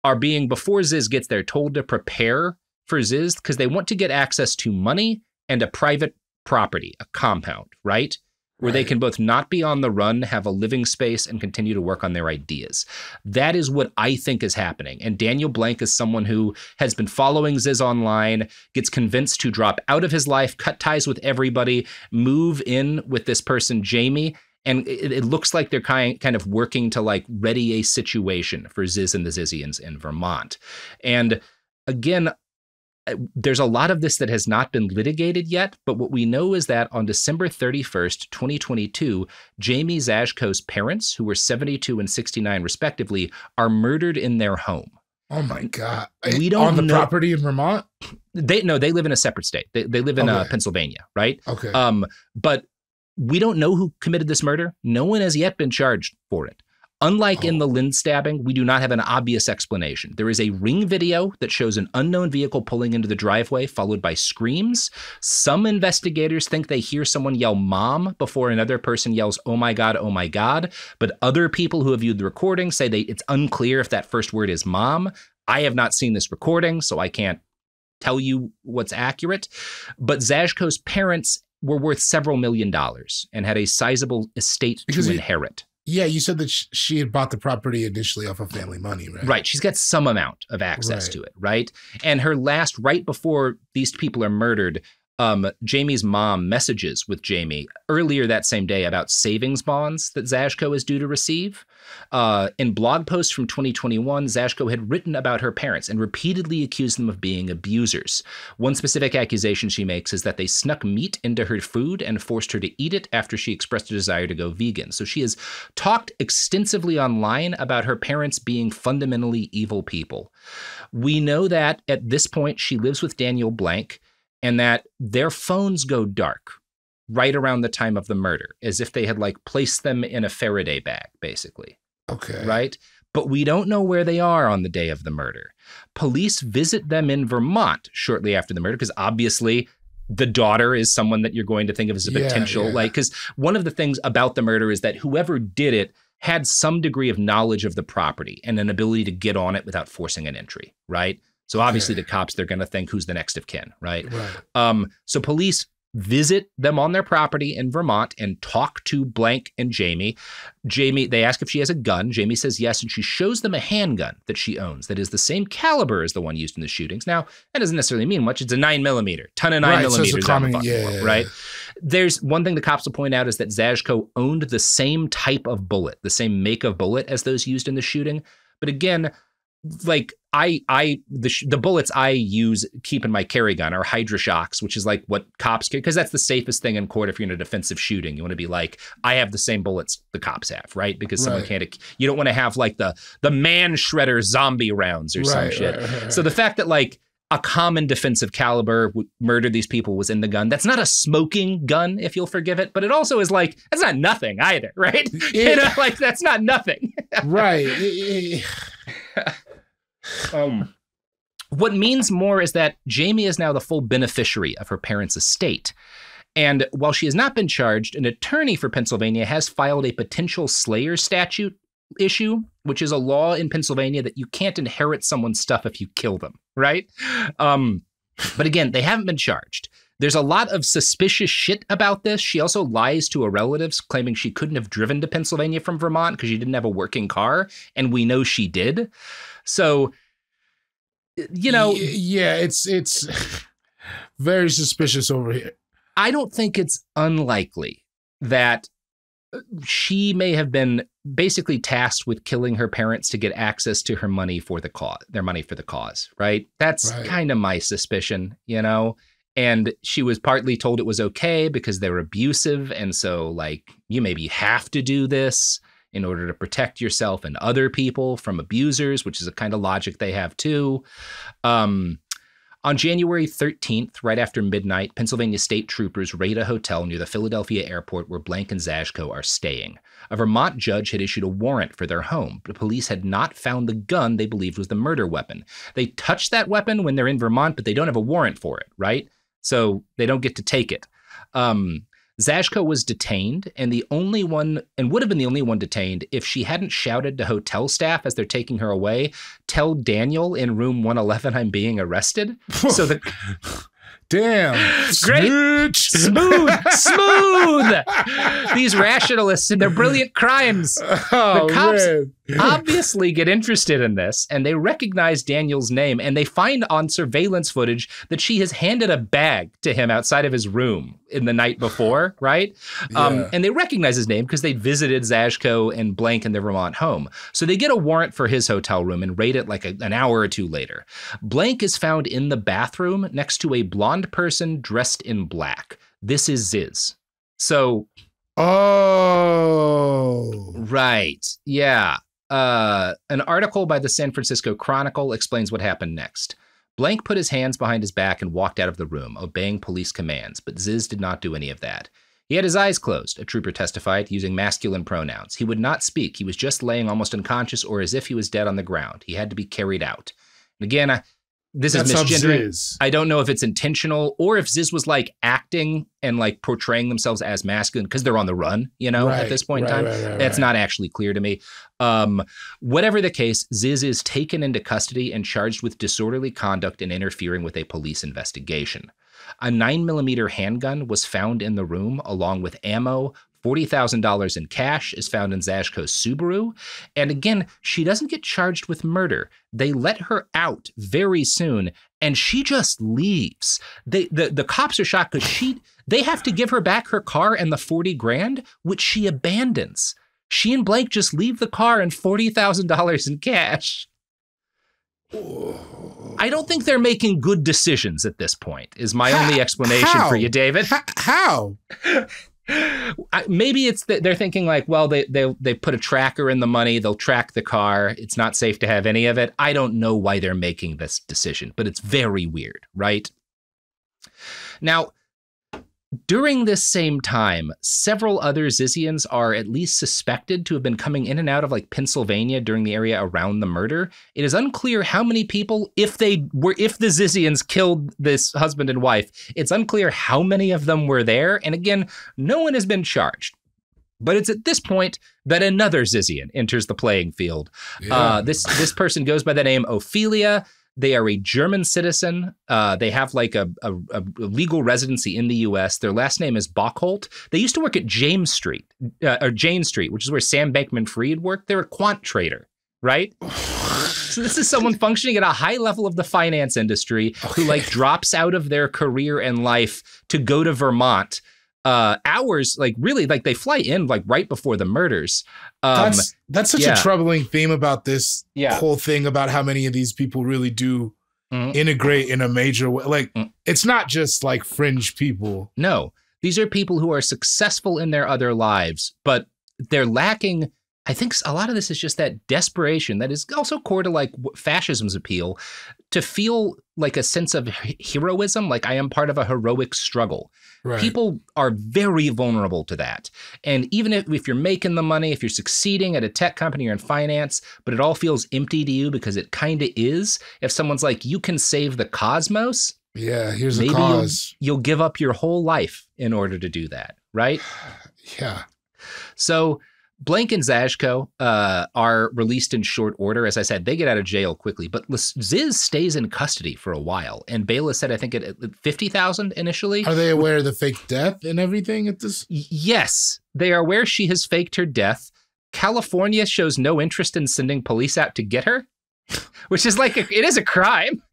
are being, before Ziz gets there, told to prepare for Ziz because they want to get access to money and a private property, a compound, right? Where they can both not be on the run, have a living space, and continue to work on their ideas. That is what I think is happening. And Daniel Blank is someone who has been following Ziz online, gets convinced to drop out of his life, cut ties with everybody, move in with this person, Jamie. And it looks like they're kind of working to ready a situation for Ziz and the Zizians in Vermont. And again, there's a lot of this that has not been litigated yet, but what we know is that on December 31st, 2022, Jamie Zajko's parents, who were 72 and 69 respectively, are murdered in their home. Oh my God. We don't on the property in Vermont? They live in a separate state. They live in Pennsylvania, right? Okay. But we don't know who committed this murder. No one has yet been charged for it. Unlike in the Lynn stabbing, we do not have an obvious explanation. There is a ring video that shows an unknown vehicle pulling into the driveway, followed by screams. Some investigators think they hear someone yell "mom" before another person yells "oh my God, oh my God." But other people who have viewed the recording say it's unclear if that first word is "mom." I have not seen this recording, so I can't tell you what's accurate. But Zajko's parents were worth several $1 million and had a sizable estate to inherit. Yeah, you said that she had bought the property initially off of family money, right? Right. She's got some amount of access to it, right? And her right before these people are murdered, Jamie's mom messages with Jamie earlier that same day about savings bonds that Zashko is due to receive. In blog posts from 2021, Zashko had written about her parents and repeatedly accused them of being abusers. One specific accusation she makes is that they snuck meat into her food and forced her to eat it after she expressed a desire to go vegan. So she has talked extensively online about her parents being fundamentally evil people. We know that at this point she lives with Daniel Blank, and that their phones go dark right around the time of the murder, as if they had like placed them in a Faraday bag, basically. Okay. Right? But we don't know where they are on the day of the murder. Police visit them in Vermont shortly after the murder, because obviously the daughter is someone that you're going to think of as a potential, like, because one of the things about the murder is that whoever did it had some degree of knowledge of the property and an ability to get on it without forcing an entry, right? So obviously the cops, they're going to think who's the next of kin, right? So police visit them on their property in Vermont and talk to Blank and Jamie. They ask if she has a gun. Jamie says yes, and she shows them a handgun that she owns that is the same caliber as the one used in the shootings. Now, that doesn't necessarily mean much. It's a 9mm, ton of 9mm on the fucking right? There's one thing the cops will point out is that Zashko owned the same type of bullet, the same make of bullet as those used in the shooting. But again, like the bullets I use keep in my carry gun are Hydra shocks, which is like what cops carry, because that's the safest thing in court if you're in a defensive shooting. You want to be like, I have the same bullets the cops have, right? Because someone can't. You don't want to have like the man shredder zombie rounds or some shit. So the fact that like a common defensive caliber murdered these people was in the gun. That's not a smoking gun, if you'll forgive it, but it also is like, that's not nothing either, right? You know, like that's not nothing. Right. What means more is that Jamie is now the full beneficiary of her parents' estate. And while she has not been charged, an attorney for Pennsylvania has filed a potential slayer statute issue, which is a law in Pennsylvania that you can't inherit someone's stuff if you kill them, right? But again, they haven't been charged. There's a lot of suspicious shit about this. She also lies to her relatives, claiming she couldn't have driven to Pennsylvania from Vermont because she didn't have a working car, and we know she did. So, you know, yeah, it's very suspicious over here. I don't think it's unlikely that she may have been basically tasked with killing her parents to get access to her money for the cause, their money for the cause, right? That's kind of my suspicion, you know? And she was partly told it was okay because they were abusive. And so like, you maybe have to do this in order to protect yourself and other people from abusers, which is a kind of logic they have too. On January 13th, right after midnight, Pennsylvania state troopers raid a hotel near the Philadelphia airport where Blank and Zashko are staying. A Vermont judge had issued a warrant for their home, but police had not found the gun they believed was the murder weapon. They touched that weapon when they're in Vermont, but they don't have a warrant for it, right? So they don't get to take it. Zashko was detained and would have been the only one detained if she hadn't shouted to hotel staff as they're taking her away, "Tell Daniel in room 111 I'm being arrested." So the damn, great, smooth. These rationalists and their brilliant crimes. The cops obviously get interested in this, and they recognize Daniel's name, and they find on surveillance footage that she has handed a bag to him outside of his room in the night before, right? And they recognize his name because they'd visited Zashko and Blank in their Vermont home. So they get a warrant for his hotel room and raid it like an hour or two later. Blank is found in the bathroom next to a blonde person dressed in black. This is Ziz. So... Oh. Right. Yeah. An article by the San Francisco Chronicle explains what happened next. Blank put his hands behind his back and walked out of the room, obeying police commands, but Ziz did not do any of that. He had his eyes closed, a trooper testified, using masculine pronouns. He would not speak. He was just laying almost unconscious or as if he was dead on the ground. He had to be carried out. And again, this is misgendering. I don't know if it's intentional or if Ziz was like acting and like portraying themselves as masculine because they're on the run, you know, at this point in time. That's not actually clear to me. Whatever the case, Ziz is taken into custody and charged with disorderly conduct and interfering with a police investigation. A 9mm handgun was found in the room along with ammo, $40,000 in cash is found in Zashko's Subaru. And again, she doesn't get charged with murder. They let her out very soon, and she just leaves. The cops are shocked because they have to give her back her car and the 40 grand, which she abandons. She and Blank just leave the car and $40,000 in cash. I don't think they're making good decisions at this point, is my only explanation for you, David. How? Maybe it's that they're thinking like, well, they put a tracker in the money. They'll track the car. It's not safe to have any of it. I don't know why they're making this decision, but it's very weird, right? Now, during this same time, several other Zizians are at least suspected to have been coming in and out of like Pennsylvania during the area around the murder. It is unclear how many people, if the Zizians killed this husband and wife, it's unclear how many of them were there. And again, no one has been charged. But it's at this point that another Zizian enters the playing field. Yeah. This person goes by the name Ophelia. They are a German citizen. They have like a legal residency in the U.S. Their last name is Bockholt. They used to work at Jane Street, which is where Sam Bankman-Fried worked. They're a quant trader, right? So this is someone functioning at a high level of the finance industry who like drops out of their career and life to go to Vermont. Hours, like really, like they fly in like right before the murders. That's such a troubling theme about this whole thing about how many of these people really do integrate in a major way. Like it's not just like fringe people. No, these are people who are successful in their other lives, but they're lacking. I think a lot of this is just that desperation that is also core to like fascism's appeal, to feel like a sense of heroism, like I am part of a heroic struggle. Right. People are very vulnerable to that. And even if you're making the money, if you're succeeding at a tech company or in finance, but it all feels empty to you because it kind of is, if someone's like, you can save the cosmos. Yeah, here's a cause. You'll give up your whole life in order to do that, right? Yeah. So Blank and Zashko are released in short order. As I said, they get out of jail quickly, but Ziz stays in custody for a while. And bail is set, I think, at $50,000 initially. Are they aware of the fake death and everything at this? Yes, they are aware she has faked her death. California shows no interest in sending police out to get her, which is like, it is a crime.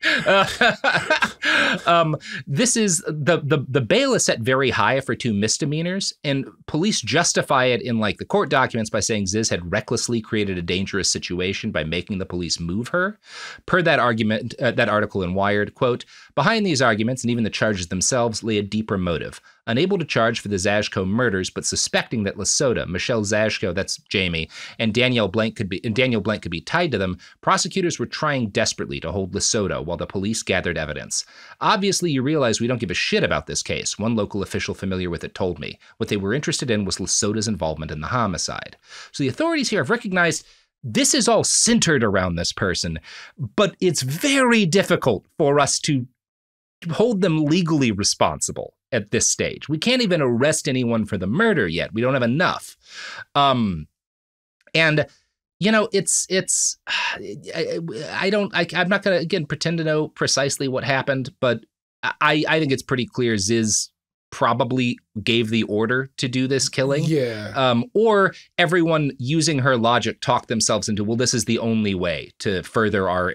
This is, the bail is set very high for 2 misdemeanors, and police justify it in like the court documents by saying Ziz had recklessly created a dangerous situation by making the police move her. Per that argument, that article in Wired, quote, behind these arguments and even the charges themselves lay a deeper motive. Unable to charge for the Zashko murders, but suspecting that Lesota, Michelle Zashko, that's Jamie, and Daniel Blank could be tied to them, prosecutors were trying desperately to hold Lesota while the police gathered evidence. Obviously, you realize we don't give a shit about this case, one local official familiar with it told me. What they were interested in was Lesota's involvement in the homicide. So the authorities here have recognized this is all centered around this person, but it's very difficult for us to hold them legally responsible at this stage. We can't even arrest anyone for the murder yet. We don't have enough. And you know, I'm not going to, again, pretend to know precisely what happened, but I think it's pretty clear Ziz probably gave the order to do this killing. Yeah. Or everyone using her logic talked themselves into, well, this is the only way to further our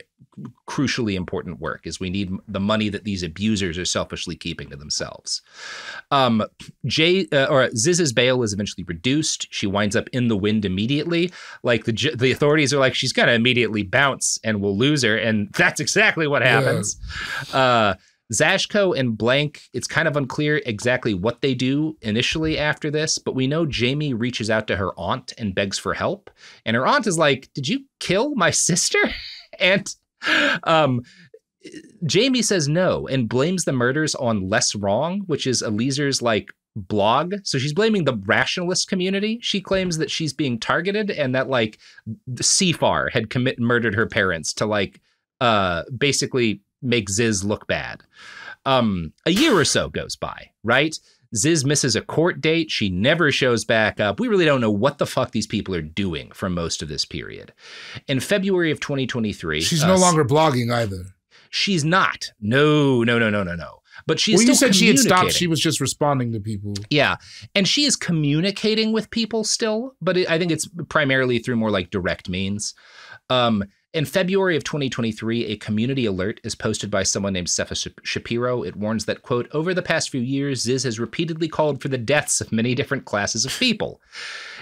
crucially important work, is we need the money that these abusers are selfishly keeping to themselves. Ziz's bail is eventually reduced. She winds up in the wind immediately. Like the authorities are like, she's got to immediately bounce and we'll lose her. And that's exactly what happens. Yeah. Zashko and Blank, it's kind of unclear exactly what they do initially after this, but we know Jamie reaches out to her aunt and begs for help. And her aunt is like, did you kill my sister? And Jamie says no and blames the murders on Less Wrong, which is Elieser's like blog. So she's blaming the rationalist community. She claims that she's being targeted and that like CFAR had murdered her parents to like basically make Ziz look bad. A year or so goes by, right? Ziz misses a court date. She never shows back up. We really don't know what the fuck these people are doing for most of this period. In February of 2023... She's no longer blogging either. She's not. No. But she is still said she had stopped. She communicating. was just responding to people. Yeah. And she is communicating with people still, but I think it's primarily through more like direct means. In February of 2023, a community alert is posted by someone named Cepha Shapiro. It warns that, quote, over the past few years, Ziz has repeatedly called for the deaths of many different classes of people.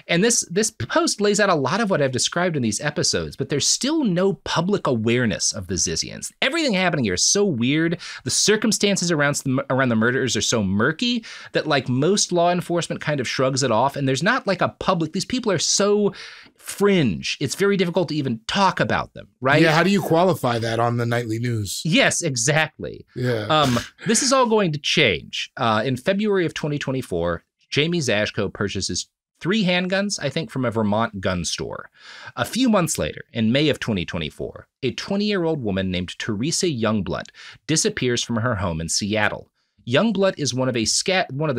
And this post lays out a lot of what I've described in these episodes, but there's still no public awareness of the Zizians. Everything happening here is so weird. The circumstances around the murders are so murky that like most law enforcement kind of shrugs it off. And there's not like a public, these people are so fringe. It's very difficult to even talk about them, right? Yeah, how do you qualify that on the nightly news? Yes, exactly. Yeah. This is all going to change. In February of 2024, Jamie Zashko purchases 3 handguns, I think, from a Vermont gun store. A few months later, in May of 2024, a 20-year-old woman named Teresa Youngblood disappears from her home in Seattle. Youngblood is one of the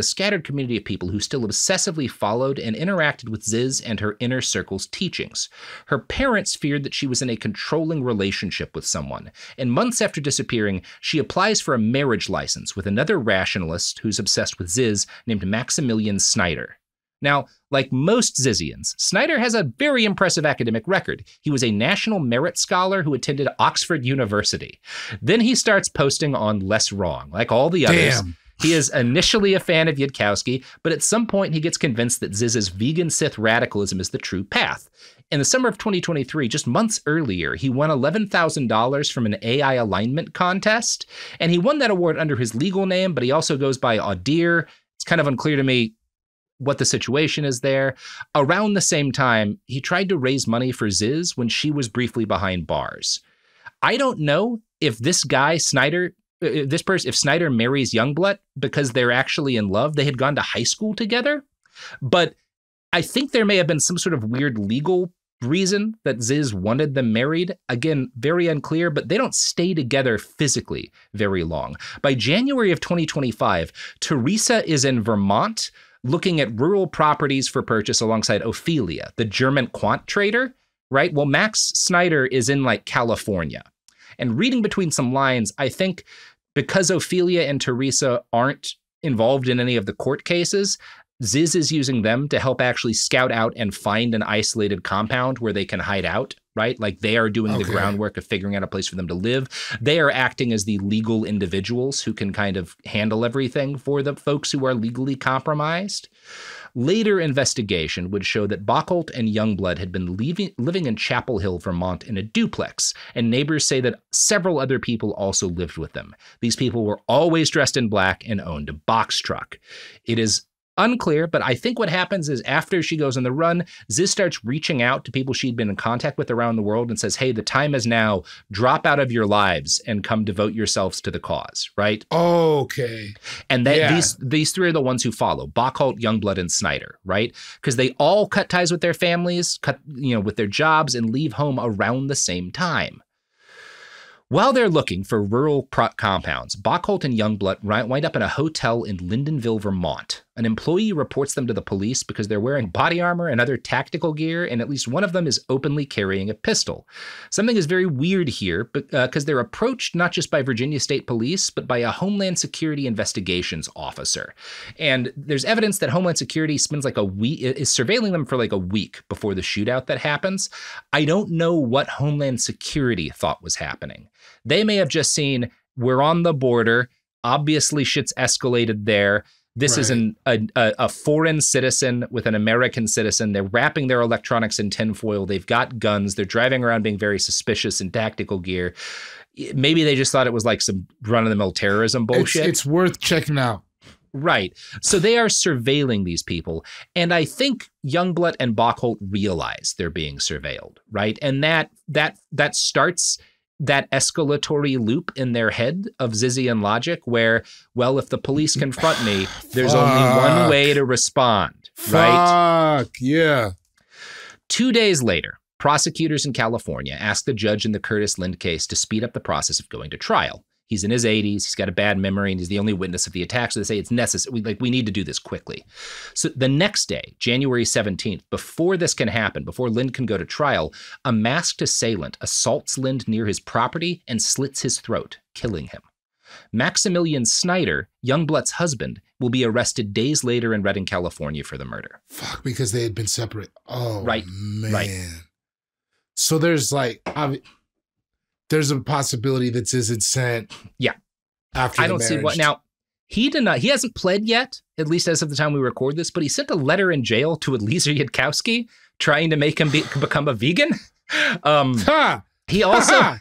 scattered community of people who still obsessively followed and interacted with Ziz and her inner circle's teachings. Her parents feared that she was in a controlling relationship with someone, and months after disappearing, she applies for a marriage license with another rationalist who's obsessed with Ziz named Maximilian Snyder. Now, like most Zizians, Snyder has a very impressive academic record. He was a National Merit Scholar who attended Oxford University. Then he starts posting on Less Wrong, like all the others. Damn. He is initially a fan of Yudkowsky, but at some point he gets convinced that Ziz's vegan Sith radicalism is the true path. In the summer of 2023, just months earlier, he won $11,000 from an AI alignment contest, and he won that award under his legal name, but he also goes by Audir. It's kind of unclear to me what the situation is there. Around the same time, he tried to raise money for Ziz when she was briefly behind bars. I don't know if this guy, Snyder, if Snyder marries Youngblood because they're actually in love. They had gone to high school together, but I think there may have been some sort of weird legal reason that Ziz wanted them married. Again, very unclear, but they don't stay together physically very long. By January of 2025, Teresa is in Vermont, looking at rural properties for purchase alongside Ophelia, the German quant trader, right? Well, Max Snyder is in like California. And reading between some lines, I think because Ophelia and Teresa aren't involved in any of the court cases, Ziz is using them to help actually scout out and find an isolated compound where they can hide out, right? Like they are doing the groundwork of figuring out a place for them to live. They are acting as the legal individuals who can kind of handle everything for the folks who are legally compromised. Later investigation would show that Bockholt and Youngblood had been living in Chapel Hill, Vermont in a duplex, and neighbors say that several other people also lived with them. These people were always dressed in black and owned a box truck. It is unclear, but I think what happens is after she goes on the run, Ziz starts reaching out to people she'd been in contact with around the world and says, hey, the time is now. Drop out of your lives and come devote yourselves to the cause, right? Okay. And these 3 are the ones who follow, Bockholt, Youngblood, and Snyder, right? Because they all cut ties with their families, with their jobs, and leave home around the same time. While they're looking for rural compounds, Bockholt and Youngblood wind up in a hotel in Lyndonville, Vermont. An employee reports them to the police because they're wearing body armor and other tactical gear, and at least one of them is openly carrying a pistol. Something is very weird here because they're approached not just by Virginia State Police, but by a Homeland Security Investigations officer. And there's evidence that Homeland Security spends like a week, is surveilling them for like a week before the shootout that happens. I don't know what Homeland Security thought was happening. They may have just seen, we're on the border, obviously shit's escalated there. This is a foreign citizen with an American citizen. They're wrapping their electronics in tinfoil. They've got guns. They're driving around being very suspicious in tactical gear. Maybe they just thought it was like some run-of-the-mill terrorism bullshit. It's worth checking out. Right. So they are surveilling these people. And I think Youngblood and Bockholt realize they're being surveilled, right? And that starts that escalatory loop in their head of Zizian logic where, well, if the police confront me, there's only one way to respond, right? Yeah. 2 days later, prosecutors in California asked the judge in the Curtis Lind case to speed up the process of going to trial. He's in his 80s, he's got a bad memory, and he's the only witness of the attack, so they say it's necessary, we need to do this quickly. So the next day, January 17th, before this can happen, before Lind can go to trial, a masked assailant assaults Lind near his property and slits his throat, killing him. Maximilian Snyder, Youngblood's husband, will be arrested days later in Redding, California for the murder. Fuck, because they had been separate. Oh, right, man. Right. So there's like, there's a possibility that Zizian sent. Yeah. After I don't see what now. He hasn't pled yet, at least as of the time we record this, but he sent a letter in jail to Eliezer Yudkowsky trying to make him become a vegan. He also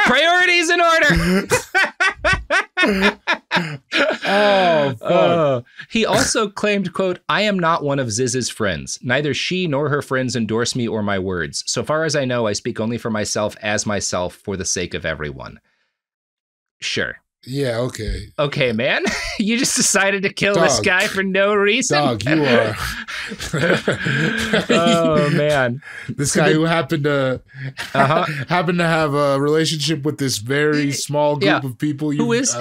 priorities in order. He also claimed, quote, "I am not one of Ziz's friends. Neither she nor her friends endorse me or my words. So far as I know, I speak only for myself as myself for the sake of everyone." Sure. Yeah, okay. Okay, man. You just decided to kill this guy for no reason? Dog, you are. Oh, man. This guy who happened to have a relationship with this very small group of people. Who is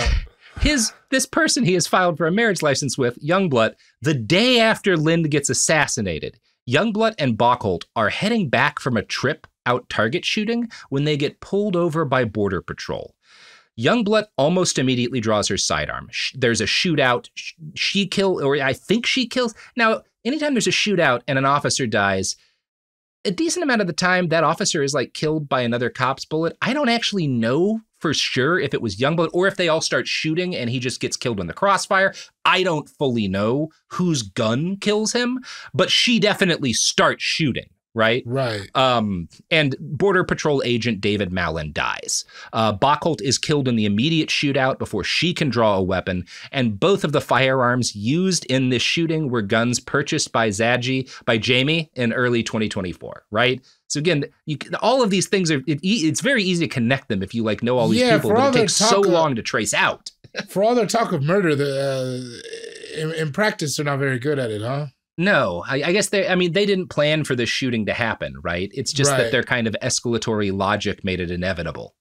this person he has filed for a marriage license with, Youngblood, the day after Lind gets assassinated. Youngblood and Bockholt are heading back from a trip out target shooting when they get pulled over by Border Patrol. Youngblood almost immediately draws her sidearm. There's a shootout. She kills. Now, anytime there's a shootout and an officer dies, a decent amount of the time that officer is like killed by another cop's bullet. I don't actually know for sure if it was Youngblood or if they all start shooting and he just gets killed in the crossfire. I don't fully know whose gun kills him, but she definitely starts shooting. Right? Right. And Border Patrol agent David Mallon dies. Bockholt is killed in the immediate shootout before she can draw a weapon, and both of the firearms used in this shooting were guns purchased by Jamie in early 2024, right? So again, all of these things it's very easy to connect them if you like know all these people, but it takes so long to trace out. For all their talk of murder, in practice, they're not very good at it, huh? No, I guess they didn't plan for this shooting to happen, right? It's just that their kind of escalatory logic made it inevitable.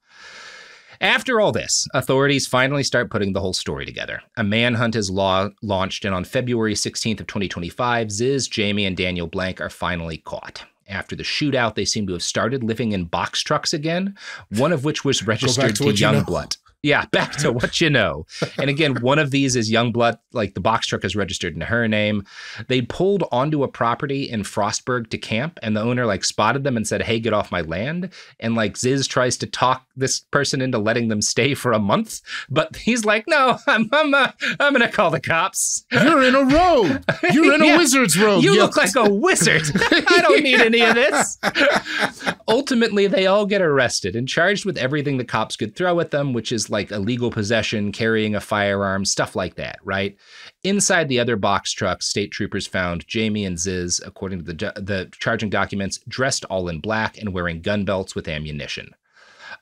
After all this, authorities finally start putting the whole story together. A manhunt is launched, and on February 16th of 2025, Ziz, Jamie, and Daniel Blank are finally caught. After the shootout, they seem to have started living in box trucks again, one of which was registered to Youngblood. Yeah, back to what you know. And again, one of these is Youngblood, like the box truck is registered in her name. They pulled onto a property in Frostburg to camp, and the owner like spotted them and said, "Hey, get off my land." And like Ziz tries to talk this person into letting them stay for a month, but he's like, "No, I'm gonna call the cops. You're in a robe. You're in a wizard's robe. You look like a wizard. I don't need any of this." Ultimately, they all get arrested and charged with everything the cops could throw at them, which is like illegal possession, carrying a firearm, stuff like that, right? Inside the other box trucks, state troopers found Jamie and Ziz, according to the charging documents, dressed all in black and wearing gun belts with ammunition.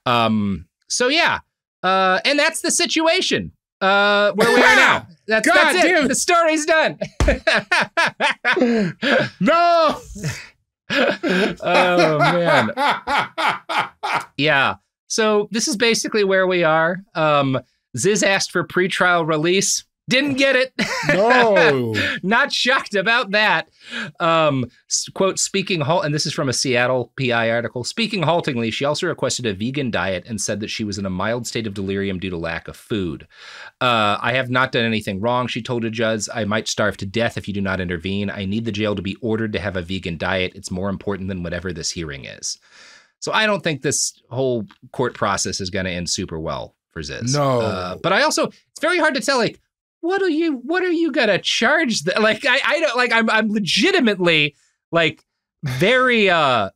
And that's the situation where we are now. That's it. The story's done. No. Oh, man. Yeah. So this is basically where we are. Ziz asked for pretrial release. Didn't get it. No. Not shocked about that. Quote, and this is from a Seattle PI article. Speaking haltingly, she also requested a vegan diet and said that she was in a mild state of delirium due to lack of food. "I have not done anything wrong," she told a judge. "I might starve to death if you do not intervene. I need the jail to be ordered to have a vegan diet. It's more important than whatever this hearing is." So I don't think this whole court process is going to end super well for Ziz. No. But it's very hard to tell, like, what are you gonna charge? Like, I don't, like, I'm legitimately, like, very, I'll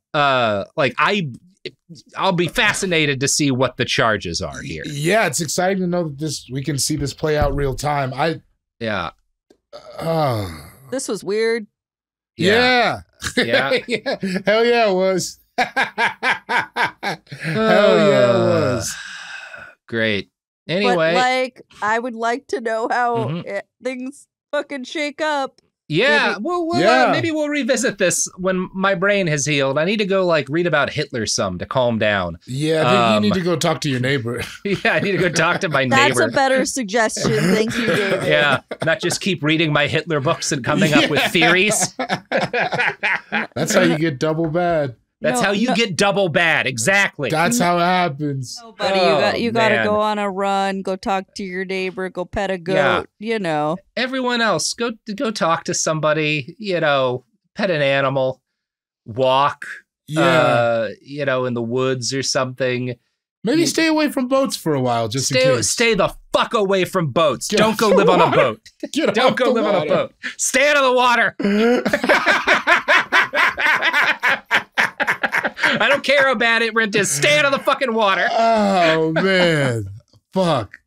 be fascinated to see what the charges are here. Yeah, it's exciting to know that we can see this play out real time. This was weird. Yeah. Yeah. Yeah. Hell yeah, it was. Hell yeah, it was. Great. Anyway, but I would like to know how things fucking shake up. Yeah, maybe we'll revisit this when my brain has healed. I need to go read about Hitler some to calm down. Yeah, I think you need to go talk to your neighbor. Yeah, I need to go talk to my neighbor. That's a better suggestion. Thank you, David. Yeah, not just keep reading my Hitler books and coming up with theories. That's how you get double bad. That's how you get double bad. Exactly. That's how it happens. No, buddy, you gotta go on a run, go talk to your neighbor, go pet a goat, Everyone else, go talk to somebody, pet an animal, walk, in the woods or something. Maybe stay away from boats for a while, just in case. Stay the fuck away from boats. Don't go live on a boat. Don't go live on a boat. Stay out of the water. I don't care how bad rent is. Stay out of the fucking water. Oh, man. Fuck.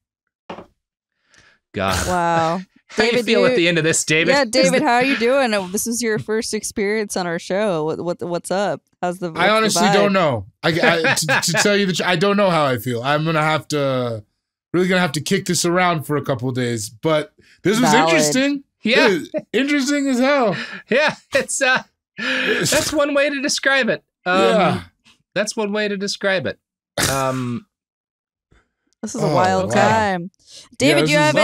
God. Wow. How do you feel at the end of this, David? Yeah, David, how are you doing? This is your first experience on our show. What's up? How's the? I honestly don't know. To tell you the truth, I don't know how I feel. I'm really gonna have to kick this around for a couple of days. But this was interesting. Yeah, interesting as hell. Yeah, it's that's one way to describe it. That's one way to describe it. This is a wild time. David, do you have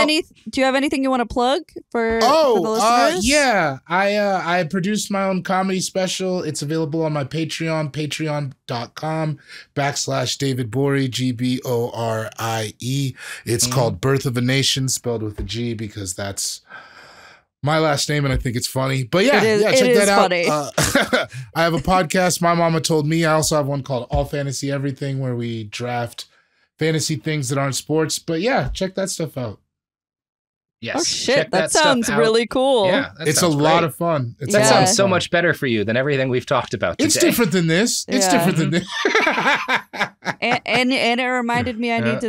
anything you want to plug for the listeners? Yeah. I produced my own comedy special. It's available on my Patreon, patreon.com/David Borie, GBORIE. It's called Birth of a Nation, spelled with a G because that's my last name, and I think it's funny. But check that out. Funny. I have a podcast, My Mama Told Me. I also have one called All Fantasy Everything, where we draft fantasy things that aren't sports. But yeah, check that stuff out. Yes. Oh shit, that sounds really cool. Yeah, it's a lot of fun. That sounds so much better for you than everything we've talked about today. It's different than this. It's different than this. and it reminded me I need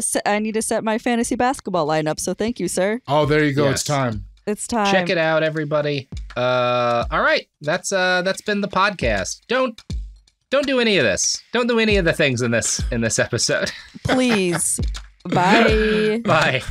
to set my fantasy basketball lineup. So thank you, sir. Oh, there you go. Yes. It's time. It's time. Check it out, everybody. All right, that's been the podcast. Don't do any of this. Don't do any of the things in this episode. Please. Bye. Bye.